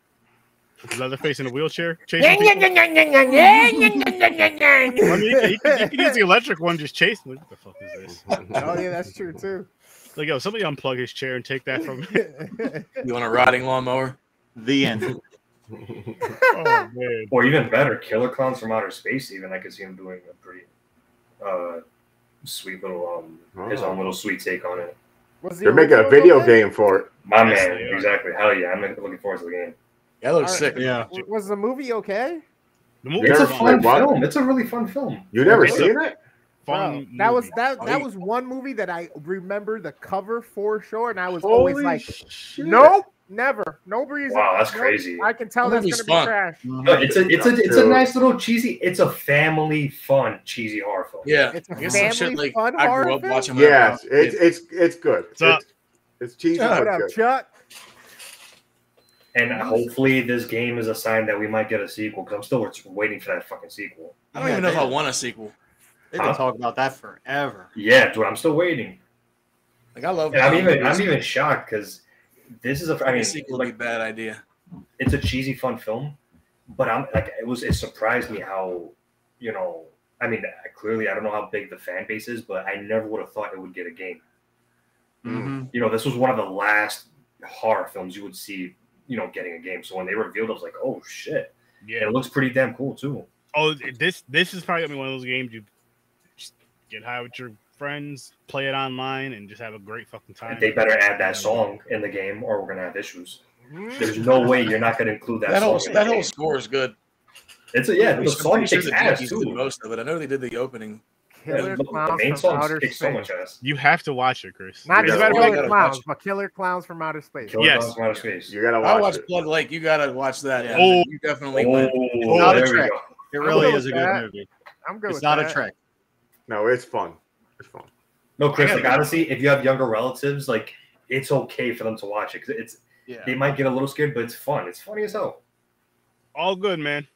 Leatherface in a wheelchair chasing people? I mean, he could use the electric one just chasing. What the fuck is this? Oh yeah, that's true too. Like, yo, somebody unplug his chair and take that from me. You want a rotting lawnmower? The end. Oh, man. Or even better, Killer Clowns from Outer Space. Even I could see him doing a pretty sweet little his own little sweet take on it. They're making a video game for it. My man, exactly. Hell yeah, I'm looking forward to the game. Yeah, it looks sick. Yeah. Was the movie okay? The movie It's a fun film. It's a really fun film. You never seen it? Bro, that was one movie that I remember the cover for sure, and I was always like, nope, never, no reason. Wow, that's nope. crazy. I can tell that's gonna be trash. No, it's a nice little cheesy. It's a family fun cheesy horror film. Yeah, It's a I guess some family shit like fun I horror grew up film? watching. Yes, it's good. It's cheesy. What But up, good. Chuck? And hopefully this game is a sign that we might get a sequel, because I'm still waiting for that fucking sequel. I don't even know if I want a sequel. They've been talking about that forever. Yeah, dude, I'm still waiting. Like I love. And I'm even shocked because this is a sequel would be a bad idea. It's a cheesy, fun film, but I'm like it surprised me how, I mean, clearly I don't know how big the fan base is, but I never would have thought it would get a game. Mm-hmm. This was one of the last horror films you would see, getting a game. So when they revealed, I was like, oh shit, yeah, it looks pretty damn cool too. Oh, this is probably gonna be one of those games you just get high with your friends, play it online, and just have a great fucking time. They better add that song in the game, or we're gonna have issues. There's no way you're not gonna include that. That whole score is good. It's the song kicks ass did too. Most of it. I know they did the opening. The main song kicks so much ass. You have to watch it, Chris. Not just better Killer Clowns, but Killer Clowns from Outer Space. Yes, from Outer Space. You gotta I watch watched it. Blood Lake. You gotta watch that. Yeah. Oh. You definitely win. It's not a there we trick. go. It really is a with good that. movie. I'm good It's with not that. a trick. No, it's fun. It's fun. No, Chris, like honestly, if you have younger relatives, like it's okay for them to watch it because they might get a little scared, but it's fun. It's funny as hell. All good, man.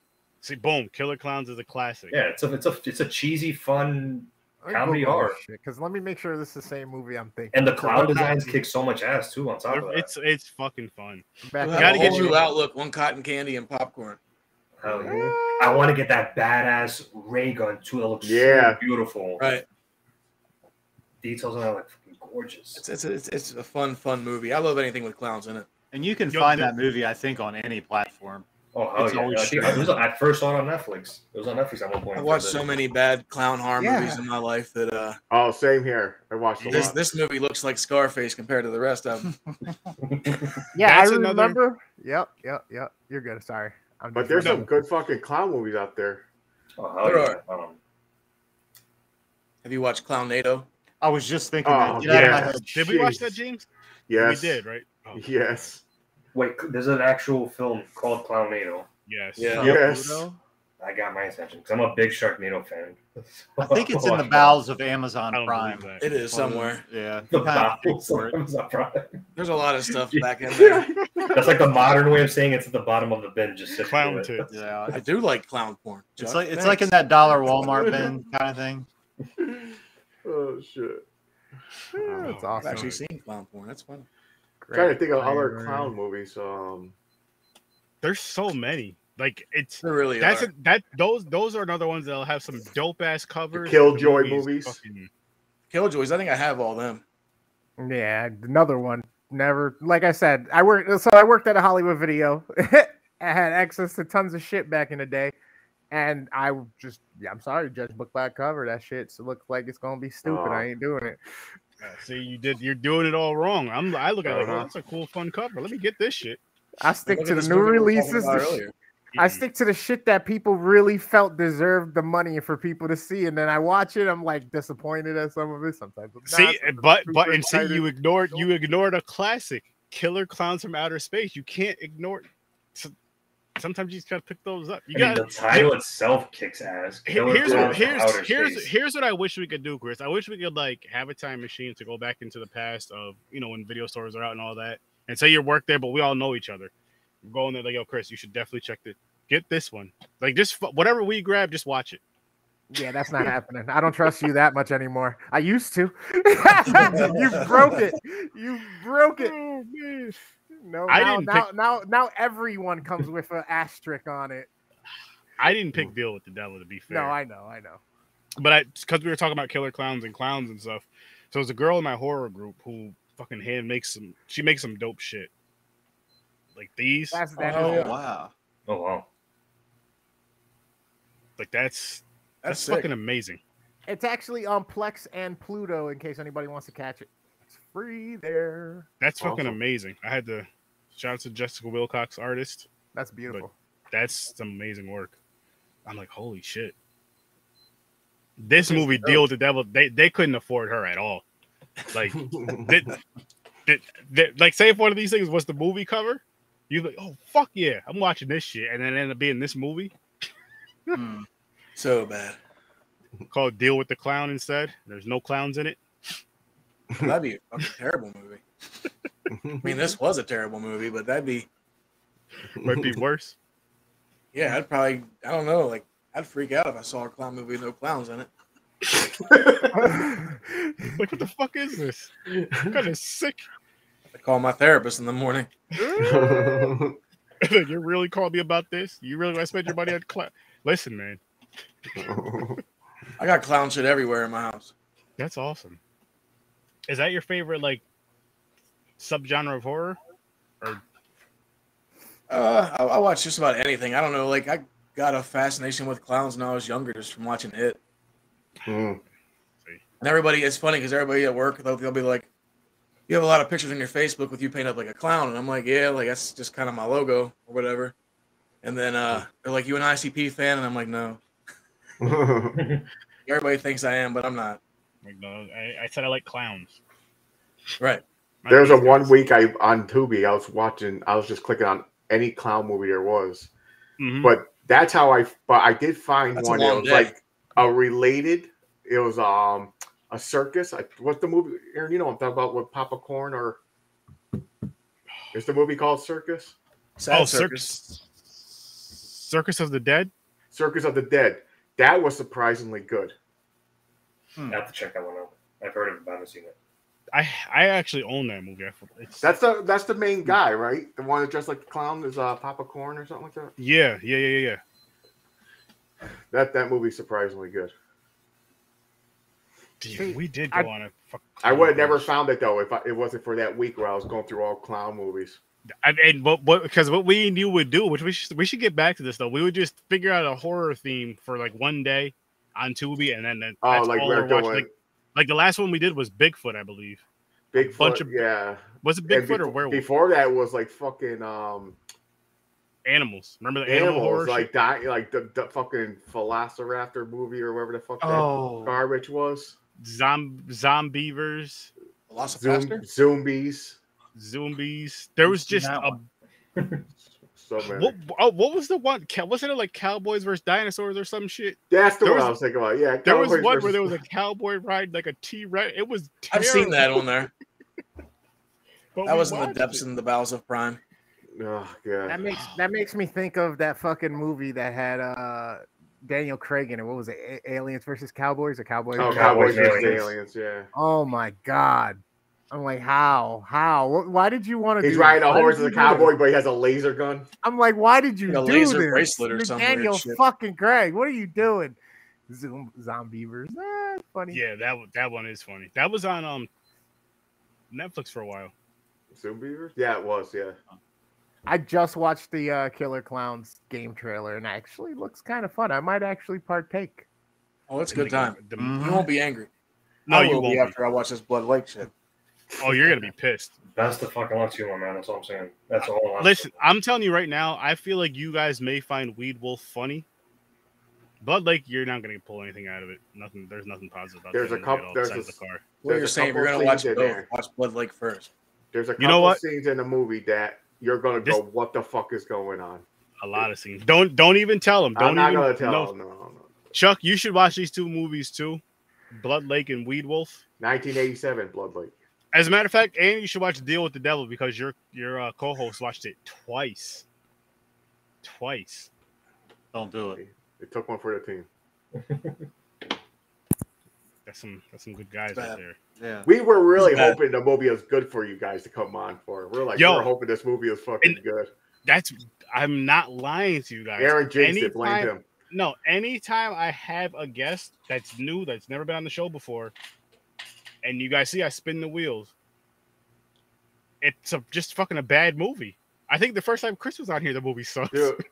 See, boom, Killer Clowns is a classic. Yeah, it's a cheesy, fun comedy horror. Because let me make sure this is the same movie I'm thinking. And the clown designs kick so much ass too. On top of that, It's fucking fun. We'll You have gotta a get whole you new outlook on cotton candy and popcorn. hell yeah. I want to get that badass ray gun too. That looks so beautiful. Right. Details on that look fucking gorgeous. It's a fun movie. I love anything with clowns in it. And you can find that movie, I think, on any platform. Oh, hell yeah. I first saw it on Netflix. It was on Netflix at one point. I watched so many bad clown horror movies in my life that Oh, same here. I watched a lot. this movie looks like Scarface compared to the rest of them. Yeah, That's I another- remember. Yep. You're good. Sorry. But there's some good fucking clown movies out there. Oh, hell There yeah. are. Have you watched Clownado? I was just thinking Oh, that. Get out of my head. Did we watch that, James? Yes. We did, right? Oh, Yes. Wait, there's an actual film called Clownado. yes. Yeah. Yes. I got my attention because I'm a big Sharknado fan. I think it's in the bowels of Amazon I don't Prime. believe that. It is somewhere. Yeah. The You kinda have to dig bowels for of it. Amazon Prime. There's a lot of stuff back in there. That's like the modern way of saying it's at the bottom of the bin. Just sit Clown through it. tits. Yeah. I do like clown porn. It's Chuck. like in that dollar Walmart bin kind of thing. Oh shit. That's I've awesome. actually seen clown porn. That's fun. Trying to think of other clown movies. There's so many. Like There really that's are. those are another ones that'll have some dope ass covers. Killjoy The movie's movies. fucking- Killjoys. I think I have all them. Yeah, another one. Never, like I said, I worked at a Hollywood Video. I had access to tons of shit back in the day. And I'm sorry, judge book by cover. That shit looks like it's gonna be stupid. I ain't doing it. See, you're doing it all wrong. I look at it like, oh, that's a cool, fun cover. Let me get this shit. I stick to the new releases. I stick to the shit that people really felt deserved the money for people to see, and then I watch it. I'm like disappointed at some of it. Sometimes I'm not, you ignored a classic, Killer Clowns from Outer Space. You can't ignore. Sometimes you just gotta pick those up. The title itself kicks ass. Here's what I wish we could do, Chris. I wish we could like have a time machine to go back into the past of when video stores are out and all that, and say you work there, but we all know each other. We're going there like, yo, Chris, you should definitely get this one. Like, just whatever we grab, just watch it. Yeah, that's not happening. I don't trust you that much anymore. I used to. You broke it. You broke it. Oh, man. No, now everyone comes with an asterisk on it. I didn't pick Deal with the Devil, to be fair. No, I know. But because we were talking about killer clowns and stuff. So there's a girl in my horror group who fucking makes some dope shit. Like these. Wow. Oh wow. Like that's fucking amazing. It's actually on Plex and Pluto in case anybody wants to catch it. It's free there. That's fucking amazing. I had to shout out to Jessica Wilcox, artist. That's beautiful. But that's some amazing work. I'm like, holy shit. This movie, Deal with the Devil, they couldn't afford her at all. Like, like, say if one of these things was the movie cover, you'd be like, oh, fuck yeah, I'm watching this shit. And then it ended up being this movie. So bad. Called Deal with the Clown instead. There's no clowns in it. That'd be a fucking terrible movie. I mean, this was a terrible movie, but might be worse. Yeah, I don't know, like, I'd freak out if I saw a clown movie with no clowns in it. Like, what the fuck is this? I'm kind of sick. I call my therapist in the morning. You really called me about this? You really want to spend your money on clown? Listen, man. I got clown shit everywhere in my house. That's awesome. Is that your favorite, like, subgenre of horror? Or I watch just about anything. I don't know. Like, I got a fascination with clowns when I was younger, just from watching it. And everybody, it's funny because everybody at work, they'll be like, you have a lot of pictures on your Facebook with you painted up like a clown. And I'm like, yeah, like, that's just kind of my logo or whatever. And then they're like, you an ICP fan? And I'm like, no. Everybody thinks I am, but I'm not. Like, no, I said I like clowns. Right. There's a 1 week on Tubi, I was just clicking on any clown movie there was. Mm-hmm. But that's how I did find one that was like a related. It was a circus. What's the movie? Aaron, you know what I'm talking about with Papa Corn, or is the movie called Circus? Circus. Circus of the Dead? Circus of the Dead. That was surprisingly good. I have to check that one out. I've heard of it, but I haven't seen it. I actually own that movie. That's the main guy, right? The one that dressed like the clown is Papa Corn or something like that. Yeah. That movie's surprisingly good. Dude, we did go on a. I would have never found it though if it wasn't for that week where I was going through all clown movies. Because what we knew would do, which we should get back to this though, we would just figure out a horror theme for like one day on Tubi, and then that's all we're watching. Like the last one we did was Bigfoot, I believe. Bigfoot, yeah. Was it Bigfoot or werewolf? Before that was like fucking animals. Remember the animal horror? Like the fucking Velociraptor movie or whatever the fuck that garbage was. Zombievers. Zombies. There was just so many. What was the one? Wasn't it like Cowboys versus Dinosaurs or some shit? That's the one I was thinking about. Yeah, there was one where there was a cowboy riding like a T-Rex. It was terrible. I've seen that on there. That was in the depths and the bowels of prime. Oh god. That makes me think of that fucking movie that had Daniel Craig in it. What was it? Aliens versus Cowboys or Cowboys? Oh, Cowboys versus Aliens. Yeah. Oh my god. I'm like, how? Why did you want to? He's riding a horse as a cowboy, but he has a laser gun. I'm like, why did you do laser this? bracelet or something? Daniel fucking Craig, what are you doing? Zombievers. Funny. Yeah, that one is funny. That was on Netflix for a while. Zombievers? Yeah, it was. Yeah. I just watched the Killer Clowns game trailer, and actually looks kind of fun. I might actually partake. Oh, it's a good time. Mm-hmm. You won't be angry. No, I you will won't be be. after I watch this Blood Lake shit. Oh, you're gonna be pissed. That's the fucking luck you want, man. That's all I'm saying. That's all. Listen, I'm telling you right now, I feel like you guys may find Weed Wolf funny. Blood Lake, you're not gonna pull anything out of it. Nothing. There's nothing positive about There's that a movie couple. at all There's besides a, the car. What you're there's a saying, you're couple gonna watch scenes in both. there. Watch Blood Lake first. There's a You know couple what? scenes in the movie that you're gonna This- go, "What the fuck is going on?" A lot of scenes. Don't even tell them. I'm not even, gonna tell. no. No. Chuck, you should watch these two movies too, Blood Lake and Weed Wolf. 1987 Blood Lake. As a matter of fact, and you should watch Deal with the Devil because your co-host watched it twice. Twice. Don't do it. They took one for the team. That's some good guys right there. Yeah. We were really It's bad. hoping the movie was good for you guys to come on for. We're like, Yo. we're hoping this movie is fucking good. I'm not lying to you guys. Aaron jinxed it. Blame him. No, anytime I have a guest that's new, that's never been on the show before, and you guys see I spin the wheels, it's just fucking a bad movie. I think the first time Chris was on here, the movie sucks. Dude,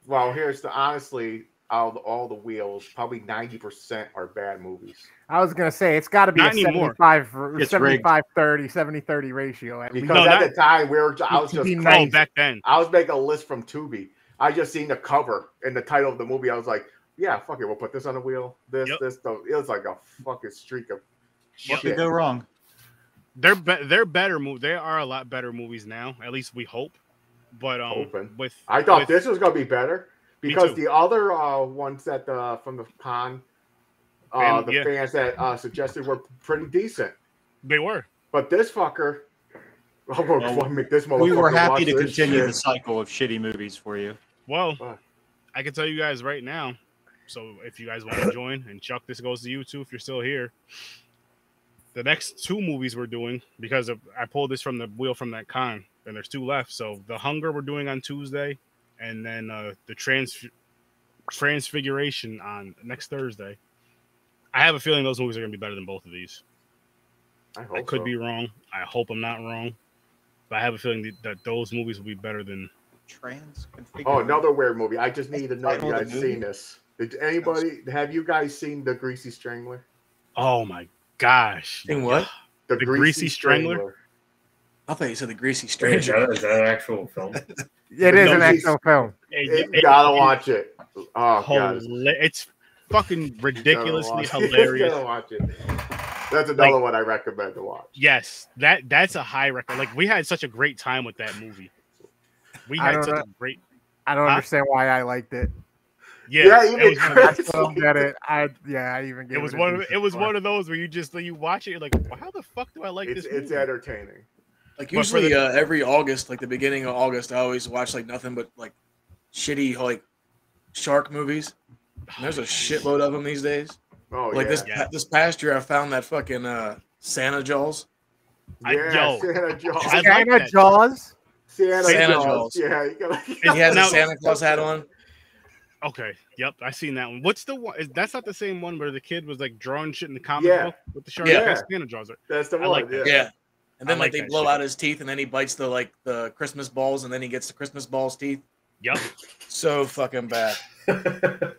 well, here's the honestly, all the wheels, probably 90% are bad movies. I was gonna say it's got to be Not a anymore. 75-30, 70-30 ratio at least. Because No, at the time I was just Be Oh, nice. back then. I was making a list from Tubi. I just seen the cover and the title of the movie. I was like, yeah, fuck it, we'll put this on the wheel. It was like a fucking streak of What could shit. go wrong? They're better movies. They are a lot better movies now. At least we hope. But Hoping. with I thought with- this was gonna be better because too. the other ones that from the con, fans that suggested were pretty decent. they were. But this fucker, I'm gonna make this motherfucker We were happy watch to this continue shit. the cycle of shitty movies for you. Well, Fuck. I can tell you guys right now. So if you guys want to join, and Chuck, this goes to you too if you're still here. The next two movies we're doing, because I pulled this from the wheel from that con, and there's two left. So The Hunger we're doing on Tuesday, and then the Transfiguration on next Thursday. I have a feeling those movies are going to be better than both of these. I could be wrong. I hope I'm not wrong. But I have a feeling that those movies will be better than... Oh, another weird movie. I just need to know if you Title of guys the movie? seen this. Have you guys seen The Greasy Strangler? Oh my gosh. Seen what? The Greasy Strangler? I thought you said The Greasy Is Stranger. that an actual film? It is an No, actual film. You gotta watch it. Oh, God. It's fucking ridiculously You gotta hilarious. watch it. That's another one I recommend to watch. Yes, that's a high record. Like, we had such a great time with that movie. We I had don't such know. a great... I don't understand why I liked it. Yeah, even it was one of I those- still don't get it. I even it was one of those where you watch it, you're like, well, how the fuck do I like this movie? It's entertaining. Like But for usually every August, like the beginning of August, I always watch like nothing but like shitty like shark movies. And there's a shitload of them these days. Oh, Like yeah. this past year, I found that fucking Santa Jaws. Yeah, Santa Jaws. I like Santa that. Jaws. Santa Jaws. Jaws. Yeah, you gotta... And he has Now- a Santa Claus hat on. Okay, yep, I seen that one. What's the one? That's not the same one where the kid was like drawing shit in the comic Yeah. book with the shark. Yeah. That's Santa Jaws. That's the I one. like that. Yeah. And then I like like they that blow shit. out his teeth, and then he bites the Christmas balls, and then he gets the Christmas balls teeth. Yep. So fucking bad.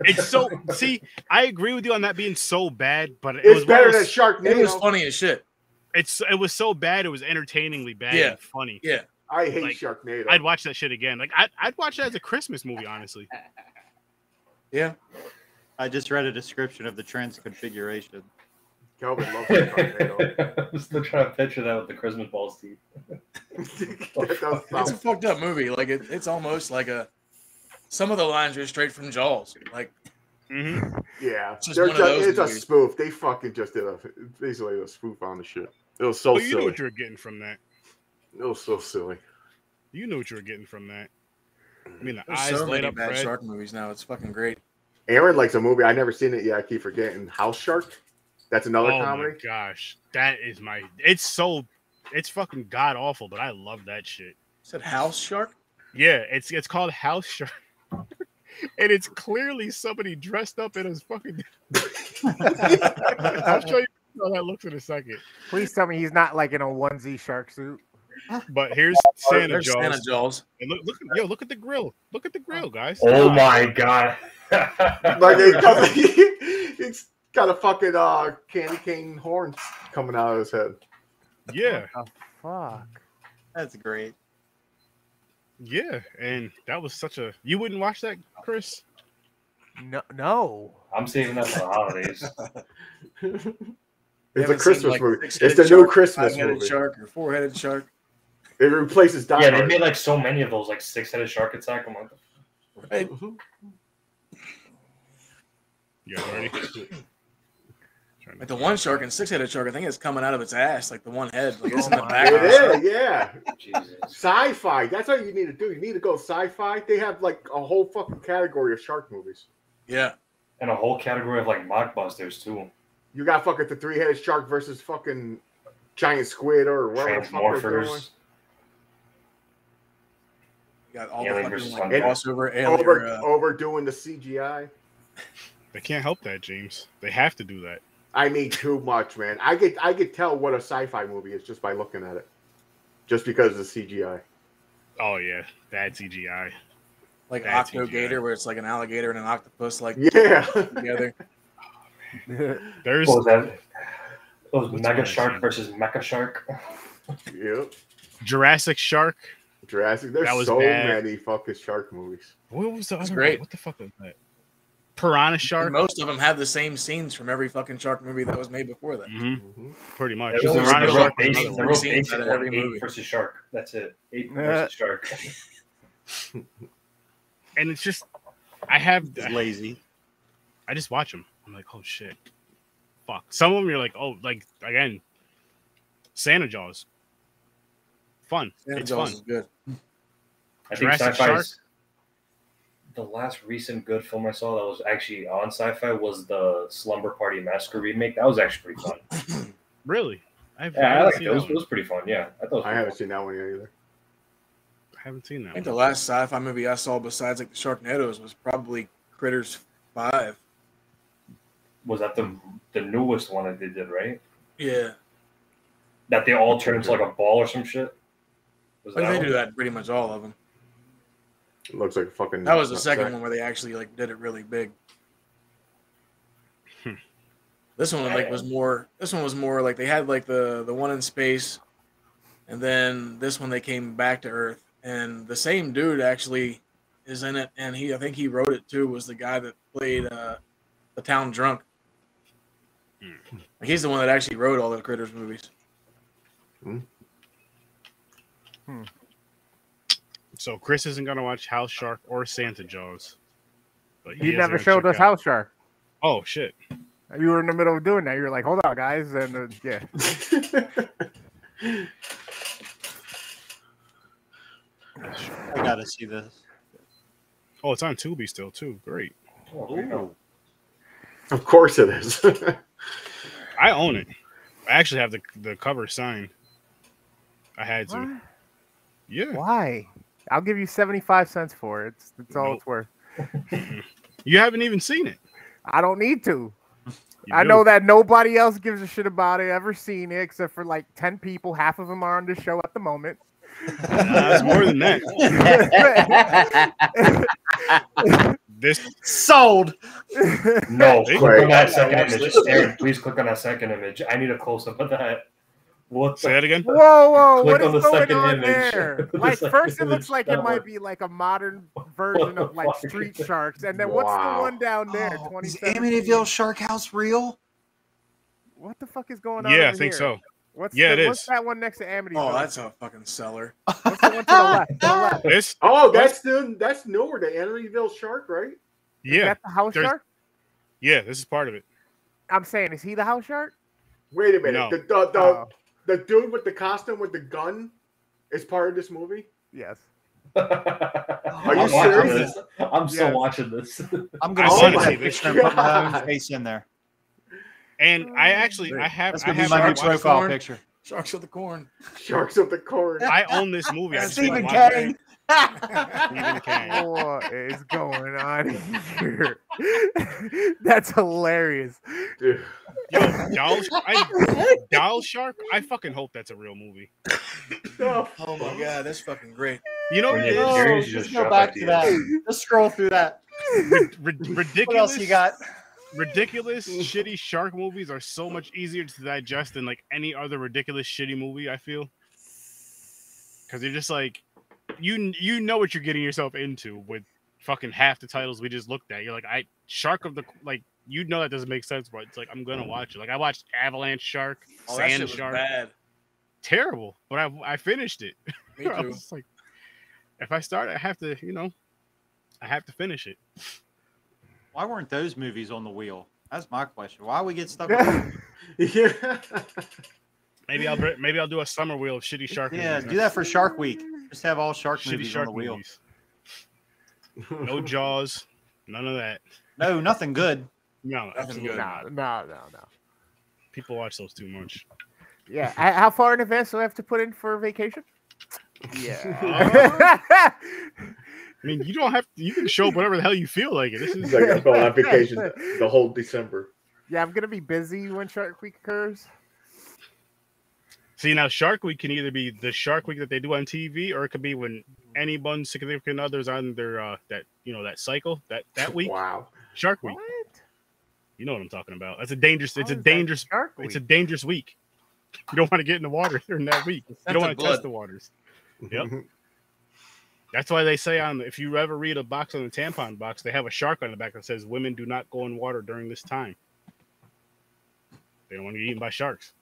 It's so... See, I agree with you on that being so bad, but it It's was better one than of those- Sharknado. It was funny as shit. It was so bad, it was entertainingly bad Yeah. and funny. Yeah. I hate like, Sharknado. I'd watch that shit again. Like, I'd watch that as a Christmas movie, honestly. Yeah. I just read a description of the Transfiguration. Kelvin loves Sharknado. I'm still trying to picture that with the Christmas balls teeth. That does It's a sound- fucked up movie. Like it's almost like some of the lines are straight from Jaws. Like Mm-hmm. Yeah, It's just they're one of those it's a movies. spoof. They fucking just did basically a spoof on the shit. It was so Oh, you knew silly. what you were getting from that. It was so silly. You knew what you were getting from that. I mean, the there's eyes so light many up bad red. shark movies now. It's fucking great. Aaron likes a movie. I never seen it yet. I keep forgetting. House Shark. That's another Oh comedy. my gosh, that is my. It's fucking god awful, but I love that shit. Said house shark. Yeah, it's called House Shark, and it's clearly somebody dressed up in a fucking. I'll show you how that looks in a second. Please tell me he's not like in a onesie shark suit. But here's Santa There's Jaws. Santa Jaws. And look at the grill. Look at the grill, guys. Oh my god! Like it's got a fucking candy cane horn coming out of his head. Yeah. What the fuck? That's great. Yeah, and that was such a. You wouldn't watch that, Chris? No. I'm saving that for the holidays. It's a Christmas movie. It's the new Christmas movie. Shark or four-headed shark. It replaces Die Yeah, Hard. they made like so many of those, like six-headed shark attack. I'm like, Right. You guys ready? Like the one shark and six-headed shark, I think it's coming out of its ass, like the one head. Like it's in the Oh back. It of the shark. is, yeah. Jesus. Sci-fi. That's what you need to do. You need to go sci-fi. They have like a whole fucking category of shark movies. Yeah. And a whole category of like mockbusters too. You got fucking the three-headed shark versus fucking giant squid or whatever the fuck they're doing. Transmorphers. You got all Alien the versus fucking like, Hunter. crossover alien. Overdoing the CGI. They can't help that, James. They have to do that. I mean, too much, man. I could tell what a sci-fi movie is just by looking at it, just because of the CGI. Oh yeah, bad CGI. Like That's Octogator, CGI. where it's like an alligator and an octopus like Yeah. together. There's What was that? It was What's Mega one Shark I've seen? versus Mecha Shark. Yep. Jurassic Shark. Jurassic. There's That was so bad. many fucking shark movies. What was the other great. one? What the fuck was that? Piranha Shark. And most of them have the same scenes from every fucking shark movie that was made before that. Mm-hmm. Pretty much. It was Piranha the real Shark was basic, another the one. real Scenes basic out of one, every ape movie. versus shark. That's it. Ape versus shark. And it's just, I have It's lazy. I just watch them. I'm like, oh shit, fuck. Some of them you're like, oh, like again, Santa Jaws, fun. Santa It's Jaws fun. is good. I think Jurassic sci-fi Shark? is the last recent good film I saw that was actually on sci-fi was the Slumber Party Massacre remake. That was actually pretty fun. Really? I Yeah, I liked seen it. It that was, one. it was pretty fun. Yeah, I thought it was I pretty haven't fun. seen that one yet either. I haven't seen I that think one. the last sci-fi movie I saw besides like the Sharknadoes was probably Critters 5. Was that the newest one that they did, right? Yeah. That they all turned into like a ball or some shit? Was Like that they one? do that in pretty much all of them. It looks like a fucking. That was the second one where they actually like did it really big. This one like was more. This one was more like they had like the one in space, and then this one they came back to Earth, and the same dude actually is in it, and I think he wrote it too. Was the guy that played the town drunk. Like, he's the one that actually wrote all the Critters movies. So Chris isn't gonna watch House Shark or Santa Jaws. But he You is never gonna showed check us out- House Shark. Oh shit! You were in the middle of doing that. You were like, hold on, guys. And yeah. I gotta see this. Oh, it's on Tubi still too. Great. Oh, there you go. Of course it is. I own it. I actually have the cover signed. I had to. What? Yeah. Why? I'll give you 75 cents for it. It's all Nope. it's worth. You haven't even seen it. I don't need to. You I do. know that nobody else gives a shit about it, ever seen it, except for like 10 people. Half of them are on this show at the moment. Nah, it's more than that. This Sold. No, Hey, click on that wait. second Watch image. this. Aaron, please click on that second image. I need a close-up of that. What say the that again. Whoa, Click what on is the going second on image. there? The Like, second first it image, looks like it that might one. be like a modern version of like fuck? Street Sharks. And then what's the Wow. one down there? Oh, is 2017? Amityville Shark House real? What the fuck is going on? Yeah, I over think here? so. What's Yeah, the, it What's is. that one next to Amityville? Oh, that's a fucking seller. What's the one to the left? To the left? This. Oh, that's newer. The Amityville Shark, right? Is Yeah. that the house there's- shark? Yeah. This is part of it. I'm saying, is he the house shark? Wait a minute. No. Oh, The dude with the costume with the gun is part of this movie. yes. you I'm watching serious? this. I'm still Yes. watching this. I'm gonna Oh send my a picture and put my own God. face in there. And I actually, I have, That's I gonna be have my new watched- profile Corn. picture. Sharks with the corn. Sharks of the Corn. I own this movie. I just Stephen haven't watched King. it. Stephen King. What is going on here? That's hilarious. Dude. Yo, Doll Shark. I fucking hope that's a real movie. Oh my god, that's fucking great. You know, When you're curious, you just go drop back at to the that. end. Just scroll through that. ridiculous. What else you got? Ridiculous, shitty shark movies are so much easier to digest than like any other ridiculous, shitty movie. I feel because you're just like, you know what you're getting yourself into with fucking half the titles we just looked at. You're like, Shark of the like. You know that doesn't make sense, but it's like I'm gonna watch it. Like I watched Avalanche Shark, Sand Shark. Bad. Terrible, but I finished it. Me too. I was like, if I start, I have to, I have to finish it. Why weren't those movies on the wheel? That's my question. Why we get stuck on Yeah. Maybe I'll do a summer wheel of shitty shark movies. Yeah, do that for Shark Week. Just have all shark Shitty movies shark on the wheel. movies. No Jaws, none of that. No, nothing good. No, Nothing absolutely good. not. No. People watch those too much. Yeah. How far in advance do I have to put in for vacation? Yeah. I mean, you don't have to. You can show up whatever the hell you feel like it. This is It's like I'm going on vacation the whole December. Yeah, I'm gonna be busy when Shark Week occurs. See, now Shark Week can either be the Shark Week that they do on TV, or it could be when anyone's significant others on their that cycle that week. Wow. Shark Week. What? You know what I'm talking about. That's a dangerous. How It's a is that dangerous. Shark It's a Week? dangerous week. You don't want to get in the water during that week. You don't want to test the waters. Yep. That's why they say if you ever read a box on the tampon box, they have a shark on the back that says women do not go in water during this time. They don't want to get eaten by sharks.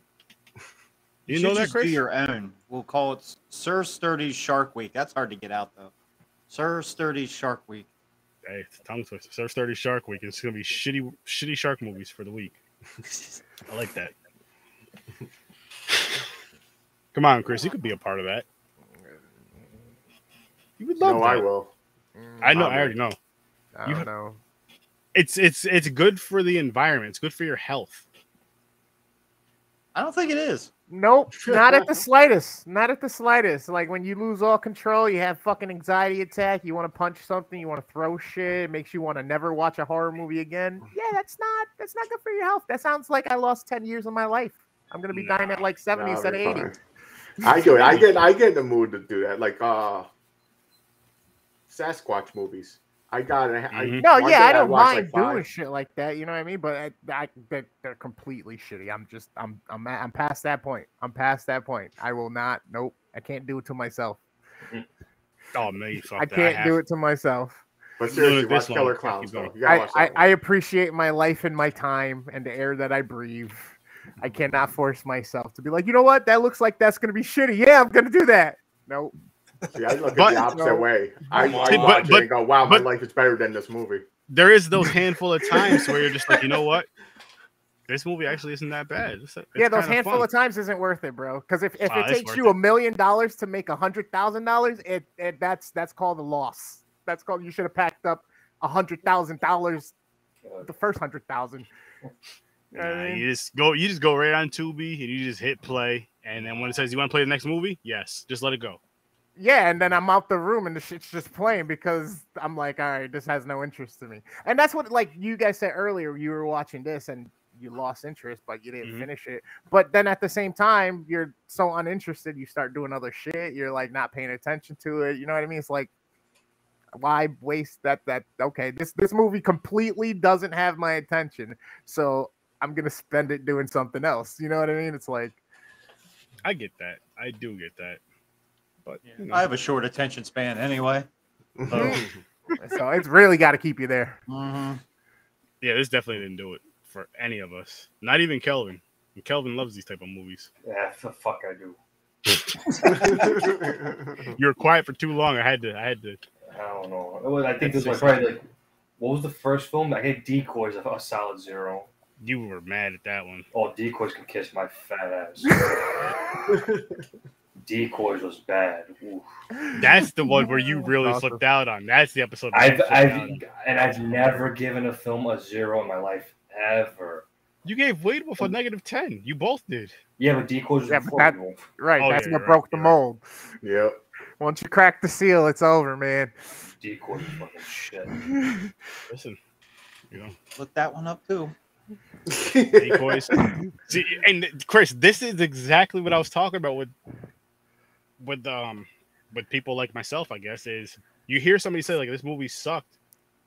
You know that, just Chris? do your own. We'll call it Sir Sturdy's Shark Week. That's hard to get out though. Sir Sturdy's Shark Week. Hey, it's a tongue twister. Sir Sturdy Shark Week. It's gonna be shitty shark movies for the week. I like that. Come on, Chris. You could be a part of that. You would love No, that. I will. I know. I already know. I don't know. It's good for the environment. It's good for your health. I don't think it is. Nope, not at the slightest. Not at the slightest. Like when you lose all control, you have fucking anxiety attack. You want to punch something. You want to throw shit. It makes you want to never watch a horror movie again. Yeah, that's not good for your health. That sounds like I lost 10 years of my life. I'm gonna be dying at like 70 instead of 80. I do it. I get in the mood to do that. Like Sasquatch movies. I got it. No, one yeah, day I don't watched, mind like, doing shit like that. You know what I mean? But they're completely shitty. I'm past that point. I'm past that point. I will not. Nope. I can't do it to myself. Oh man, you fucked I that. can't do it to myself. But seriously, Doing it watch this Killer long, Clowns. keep Though. going. You gotta watch that I appreciate my life and my time and the air that I breathe. I cannot force myself to be like, you know what? That looks like that's gonna be shitty. Yeah, I'm gonna do that. Nope. See, I look at But- the opposite way. I watch but- it and go, wow, my but- life is better than this movie. There is those handful of times where you're just like, you know what? This movie actually isn't that bad. It's Yeah, those kinda handful fun. of times isn't worth it, bro. Because if it it's takes worth you $1 million to make $100,000, that's called a loss. That's called you should have packed up $100,000 the first 100,000. Nah, you just go right on Tubi and you just hit play, and then when it says you want to play the next movie, yes, just let it go. Yeah, and then I'm out the room and the shit's just playing because I'm like, all right, this has no interest to me. And that's what, like you guys said earlier, you were watching this and you lost interest, but you didn't finish it. But then at the same time, you're so uninterested, you start doing other shit. You're like not paying attention to it. You know what I mean? It's like, why waste that? Okay, this movie completely doesn't have my attention, so I'm gonna spend it doing something else. You know what I mean? It's like, I get that. I do get that. But you know. I have a short attention span anyway. so it's really got to keep you there. Mm-hmm. Yeah, this definitely didn't do it for any of us. Not even Kelvin. And Kelvin loves these type of movies. Yeah, the fuck I do. You were quiet for too long. I had to. I don't know. I think this was probably like, what was the first film? I gave Decoys a solid 0. You were mad at that one. Oh, Decoys can kiss my fat ass. Decoys was bad. Oof. That's the one where you really flipped out on. That's the episode. I've never given a film a 0 in my life ever. You gave Wade Wolf a -10. You both did. Yeah, but Decoys was Yeah, before but Wade Wolf. Right, Oh, that's yeah, what right, broke the you're mold. Yep. Once you crack the seal, it's over, man. Decoys was fucking shit. Listen, you know, Look that one up too. Decoys. See, and Chris, this is exactly what I was talking about with people like myself, I guess, is you hear somebody say like this movie sucked,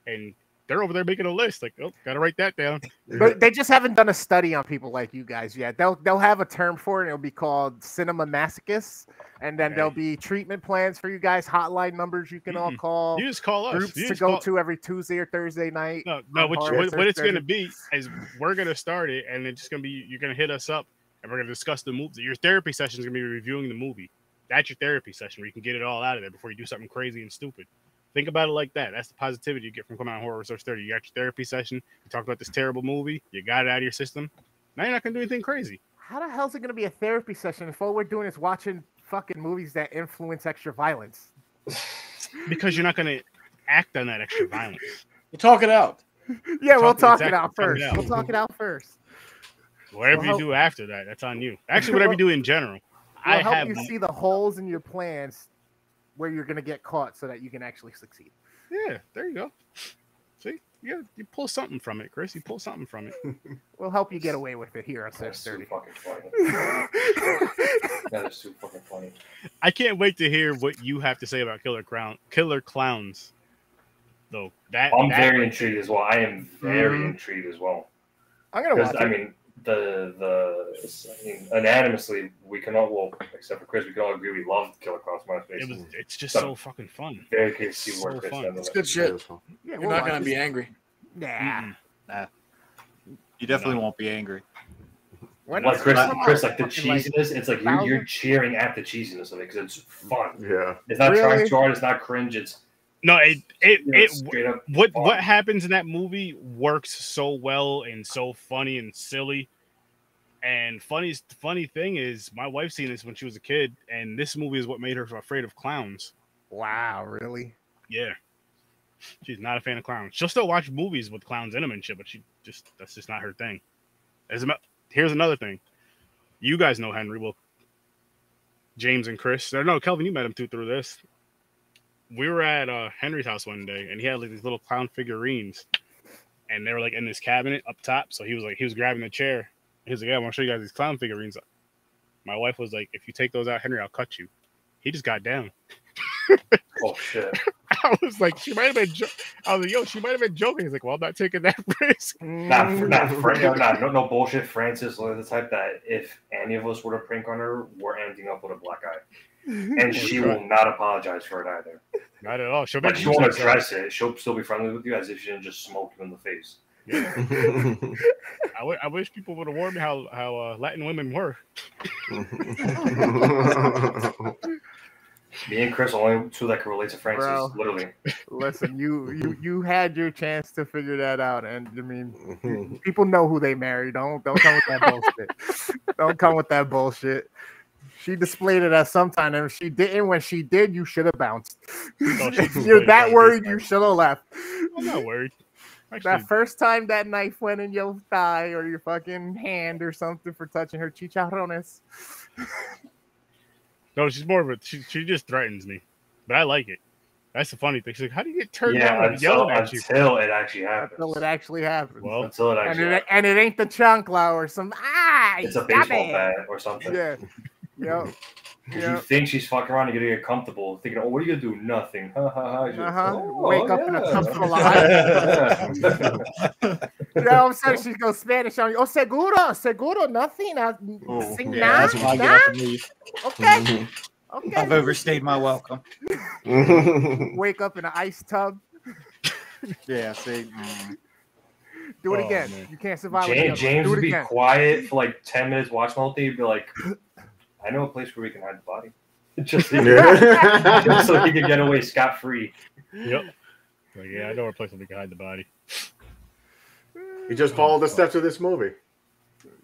and they're over there making a list like, oh, gotta write that down. But they just haven't done a study on people like you guys yet. They'll have a term for it. It'll be called cinema masochists, and then there'll be treatment plans for you guys, hotline numbers you can all call. You just call us. Groups to go to every Tuesday or Thursday night. No, what it's going to be is we're going to start it, and it's just going to be you're going to hit us up, and we're going to discuss the movie. Your therapy session is going to be reviewing the movie. That's your therapy session where you can get it all out of there before you do something crazy and stupid. Think about it like that. That's the positivity you get from coming on Horror Research 30. You got your therapy session. You talked about this terrible movie. You got it out of your system. Now you're not going to do anything crazy. How the hell is it going to be a therapy session if all we're doing is watching fucking movies that influence extra violence? Because you're not going to act on that extra violence. You talk it out. Yeah, we'll talk it out first. We'll talk it out first. Whatever you do after that, that's on you. Actually, whatever you do in general. I'll help you see the holes in your plans where you're going to get caught so that you can actually succeed. Yeah, there you go. See, you pull something from it, Chris. You pull something from it. We'll help you get away with it here on That's Sturdy. too fucking funny. That is too fucking funny. I can't wait to hear what you have to say about Killer Clowns. Though I'm very intrigued as well. I am very intrigued as well. I'm gonna watch it. I mean, unanimously, we can all, well, except for Chris, we can all agree we loved Killer Clowns. It's just so fucking fun. Very curious to see where Chris ends. It's good shit. Yeah, You're not gonna be angry. Nah. You definitely won't be angry. Like Chris, like the cheesiness, it's like you're cheering at the cheesiness of it because it's fun. Yeah, it's not trying too hard. It's not cringe. It's what happens in that movie works so well and so funny and silly. And funny thing is, my wife's seen this when she was a kid, and this movie is what made her afraid of clowns. Wow, really? Yeah, she's not a fan of clowns. She'll still watch movies with clowns in them and shit, but that's just not her thing. Here's another thing. You guys know Henry. Well, James and Chris. No, Kelvin, you met him too through this. We were at Henry's house one day, and he had like these little clown figurines, and they were like in this cabinet up top. So he was grabbing the chair. He was like, "Yeah, I want to show you guys these clown figurines." My wife was like, "If you take those out, Henry, I'll cut you." He just got down. Oh shit! I was like, she might have been. I was like, "Yo, she might have been joking." He's like, "Well, I'm not taking that risk." No bullshit. Francis was the type that if any of us were to prank on her, we're ending up with a black eye. And she will not apologize for it either. Not at all. She won't address it. She'll still be friendly with you as if she didn't just smoke you in the face. Yeah. I wish people would have warned me how Latin women were. Me and Chris are only two that can relate to Francis, literally. Listen, you had your chance to figure that out, and I mean, people know who they marry. Don't come with that bullshit. Don't come with that bullshit. She displayed it as sometime, and if she didn't, when she did, you should have bounced. You're that worried, you should have left. I'm not worried. Actually, that first time that knife went in your thigh or your fucking hand or something for touching her chicharrones. No, she's more of a she just threatens me, but I like it. That's the funny thing. She's like, "How do you get turned on yelling at you?" Until it actually happens. Until it actually happens. Well, until it actually happens. And it ain't the chancla or some it's a baseball bat or something. Yeah. Yep. You think she's fucking around, you're gonna get comfortable, thinking, "Oh, what are you gonna do? Nothing." Wake up in a comfortable life. All of a sudden she's going Spanish on you. Oh, seguro, nothing. That's why I get up and leave. Okay. Okay. I've overstayed my welcome. Wake up in an ice tub. Yeah, see. Do it again. Man. You can't survive. James would be quiet for like 10 minutes, watching the whole thing. He'd be like, "I know a place where we can hide the body." just so he could get away scot-free. Yep. Like, yeah, I know a place where we can hide the body. You just follow the steps of this movie.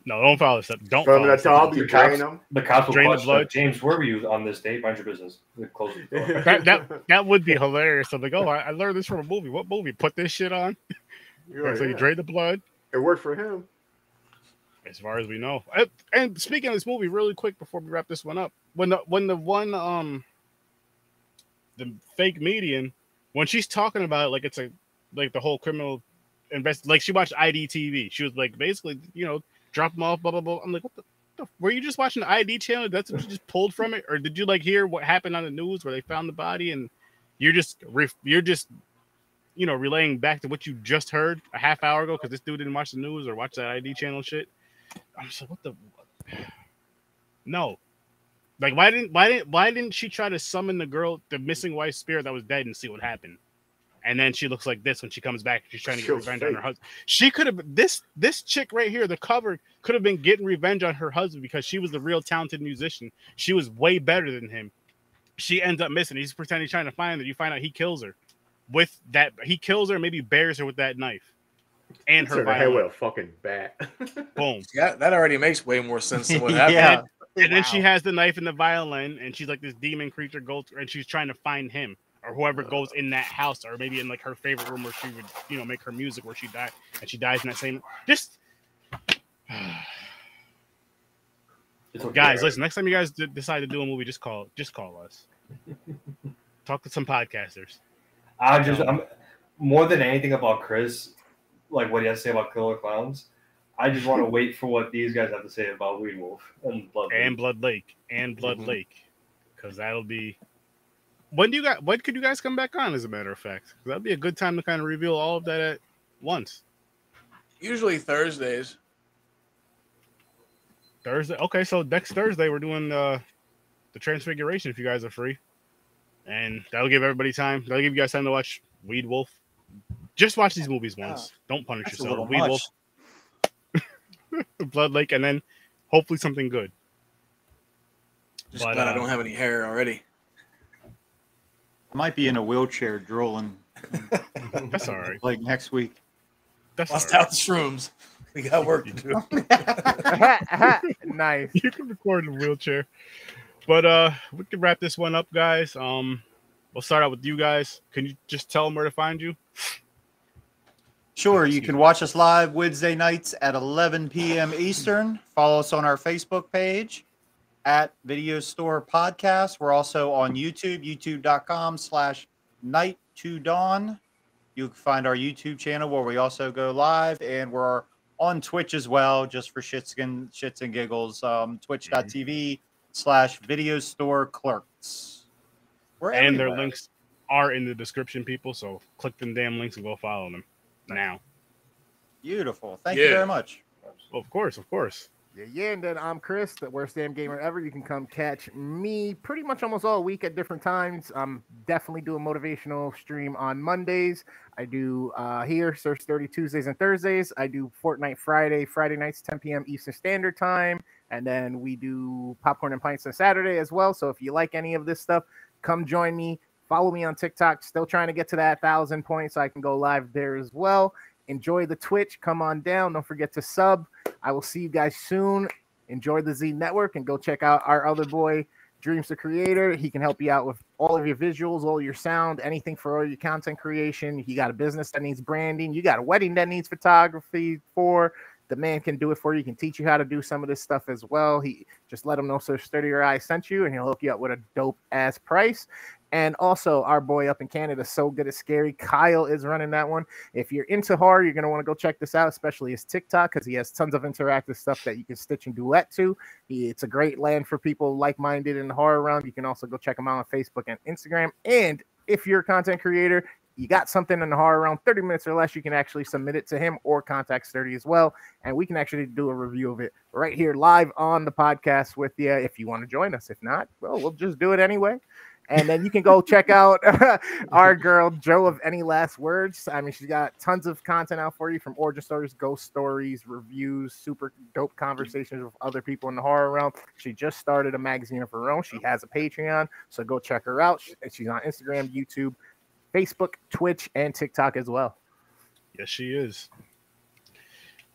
No, don't follow the steps. Don't follow the steps. You carrying them. The cops will drain the blood. James, where were you on this date? Mind your business. Close the door. that would be hilarious. I'm like, oh, I learned this from a movie. What movie? Put this shit on. So you drain the blood. It worked for him. As far as we know. And speaking of this movie, really quick before we wrap this one up, when the fake median, when she's talking about it like it's like the whole criminal like she watched IDTV. She was like, basically, drop them off, blah blah blah. I'm like, what the were you just watching the ID channel? That's what you just pulled from it, or did you like hear what happened on the news where they found the body and you're just relaying back to what you just heard a half hour ago because this dude didn't watch the news or watch that ID channel shit? I'm just like, what the? No, like why didn't she try to summon the missing wife's spirit that was dead and see what happened? And then she looks like this when she comes back. She's trying to get revenge on her husband. She could have this chick right here. The cover could have been getting revenge on her husband because she was the real talented musician. She was way better than him. She ends up missing. He's pretending he's trying to find her. You find out he kills her with that. He kills her, maybe buries her with that knife and her head with a fucking bat. Boom. Yeah, that already makes way more sense than what happened. And then she has the knife and the violin, and she's like this demon creature goes, and she's trying to find him. Or whoever goes in that house, or maybe in like her favorite room where she would, make her music where she died, and she dies in that same. Just guys, listen. Next time you guys decide to do a movie, just call us. Talk to some podcasters. I'm more than anything about Chris, like what he has to say about Killer Clowns. I just want to wait for what these guys have to say about Weed Wolf and Blood Lake, because that'll be. When could you guys come back on? As a matter of fact, that'd be a good time to kind of reveal all of that at once. Usually Thursdays. Thursday. Okay, so next Thursday we're doing the Transfiguration. If you guys are free, and that'll give everybody time. That'll give you guys time to watch Weed Wolf. Just watch these movies once. Don't punish yourself. Weed Wolf, Blood Lake, and then hopefully something good. Just glad I don't have any hair already. I might be in a wheelchair drooling. That's all right. Like next week. That's bust out the shrooms. We got work to do. Nice. You can record in a wheelchair. But we can wrap this one up, guys. We'll start out with you guys. Can you just tell them where to find you? Sure. You can watch us live Wednesday nights at 11 p.m. Eastern. Follow us on our Facebook page at Video Store Podcast. We're also on YouTube, youtube.com/night2dawn. You can find our YouTube channel where we also go live, and we're on Twitch as well, just for shits and giggles. Twitch.tv/Video Store Clerks. And their links are in the description, people. So click them damn links and go follow them now. Beautiful. Thank you very much. Well, of course. Yeah, and then I'm Chris, the worst damn gamer ever. You can come catch me pretty much almost all week at different times. I'm definitely doing motivational stream on Mondays. I do here, Search 30 Tuesdays and Thursdays. I do Fortnite Friday nights, 10 p.m. Eastern Standard Time. And then we do Popcorn and Pints on Saturday as well. So if you like any of this stuff, come join me. Follow me on TikTok. Still trying to get to that 1,000 points so I can go live there as well. Enjoy the Twitch. Come on down. Don't forget to sub. I will see you guys soon. Enjoy the Z Network and go check out our other boy, Dreams the Creator. He can help you out with all of your visuals, all your sound, anything for all your content creation. You got a business that needs branding. You got a wedding that needs photography for. The man can do it for you. He can teach you how to do some of this stuff as well. He just let him know so Sturdier Eye sent you, and he'll hook you up with a dope ass price. And also, our boy up in Canada, So Good at Scary, Kyle is running that one. If you're into horror, you're going to want to go check this out, especially his TikTok, because he has tons of interactive stuff that you can stitch and duet to. It's a great land for people like-minded in the horror realm. You can also go check him out on Facebook and Instagram. And if you're a content creator, you got something in the horror realm, 30 minutes or less, you can actually submit it to him or contact Sturdy as well. And we can actually do a review of it right here live on the podcast with you if you want to join us. If not, well, we'll just do it anyway. And then you can go check out our girl, Joe of Any Last Words. I mean, she's got tons of content out for you, from origin stories, ghost stories, reviews, super dope conversations with other people in the horror realm. She just started a magazine of her own. She has a Patreon, so go check her out. She's on Instagram, YouTube, Facebook, Twitch, and TikTok as well. Yes, she is.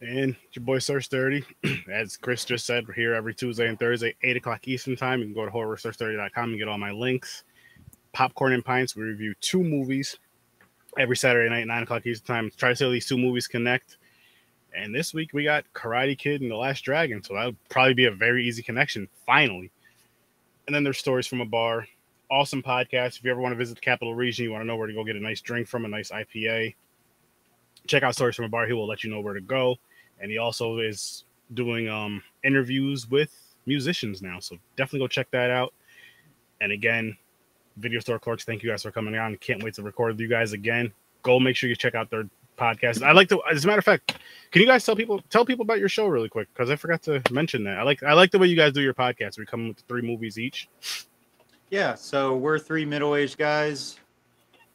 And your boy Sir Sturdy, as Chris just said, we're here every Tuesday and Thursday, 8 o'clock Eastern Time. You can go to horrorwithsir.sturdy.com and get all my links. Popcorn and Pints, we review 2 movies every Saturday night, 9 o'clock Eastern Time. Try to see how these 2 movies connect. And this week we got Karate Kid and The Last Dragon, so that'll probably be a very easy connection, finally. And then there's Stories from a Bar. Awesome podcast. If you ever want to visit the Capital Region, you want to know where to go get a nice drink from, a nice IPA. check out Stories from a Bar. He will let you know where to go, and he also is doing interviews with musicians now. So definitely go check that out. And again, Video Store Clerks, thank you guys for coming on. Can't wait to record with you guys again. Go make sure you check out their podcast. I like to, as a matter of fact, can you guys tell people about your show really quick? Because I forgot to mention that. I like the way you guys do your podcast. We come with 3 movies each. Yeah, so we're 3 middle-aged guys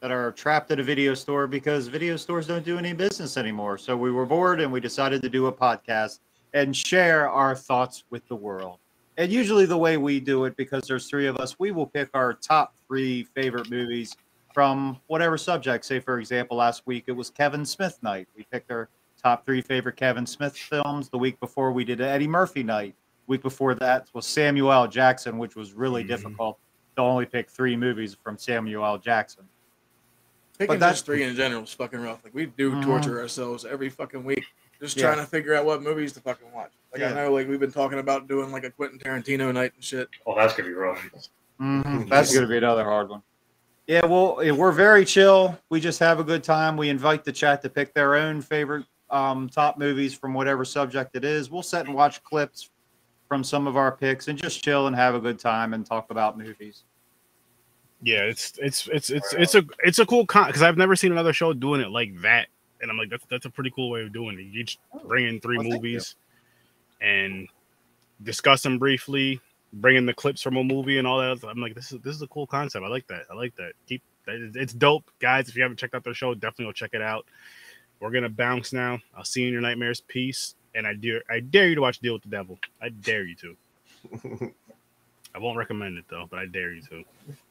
that are trapped at a video store because video stores don't do any business anymore. So we were bored and we decided to do a podcast and share our thoughts with the world. And usually the way we do it, because there's 3 of us, we will pick our top 3 favorite movies from whatever subject. Say, for example, last week it was Kevin Smith night. We picked our top 3 favorite Kevin Smith films. The week before we did Eddie Murphy night. Week before that was Samuel L. Jackson, which was really difficult to only pick 3 movies from Samuel L. Jackson. Picking just 3 in general is fucking rough. Like, we do torture ourselves every fucking week just trying to figure out what movies to fucking watch. Like, I know, like, we've been talking about doing like a Quentin Tarantino night and shit. Oh, that's gonna be rough. That's gonna be another hard one. Yeah, well, we're very chill. We just have a good time. We invite the chat to pick their own favorite top movies from whatever subject it is. We'll sit and watch clips from some of our picks and just chill and have a good time and talk about movies. Yeah, it's a cool because I've never seen another show doing it like that, and I'm like, that's a pretty cool way of doing it. You each bring in 3 movies and discuss them briefly, bring in the clips from a movie and all that. I'm like, this is a cool concept. I like that. It's dope, guys. If you haven't checked out their show, definitely go check it out. We're gonna bounce now. I'll see you in your nightmares. Peace. And I dare you to watch Deal with the Devil. I dare you to. I won't recommend it though, but I dare you to.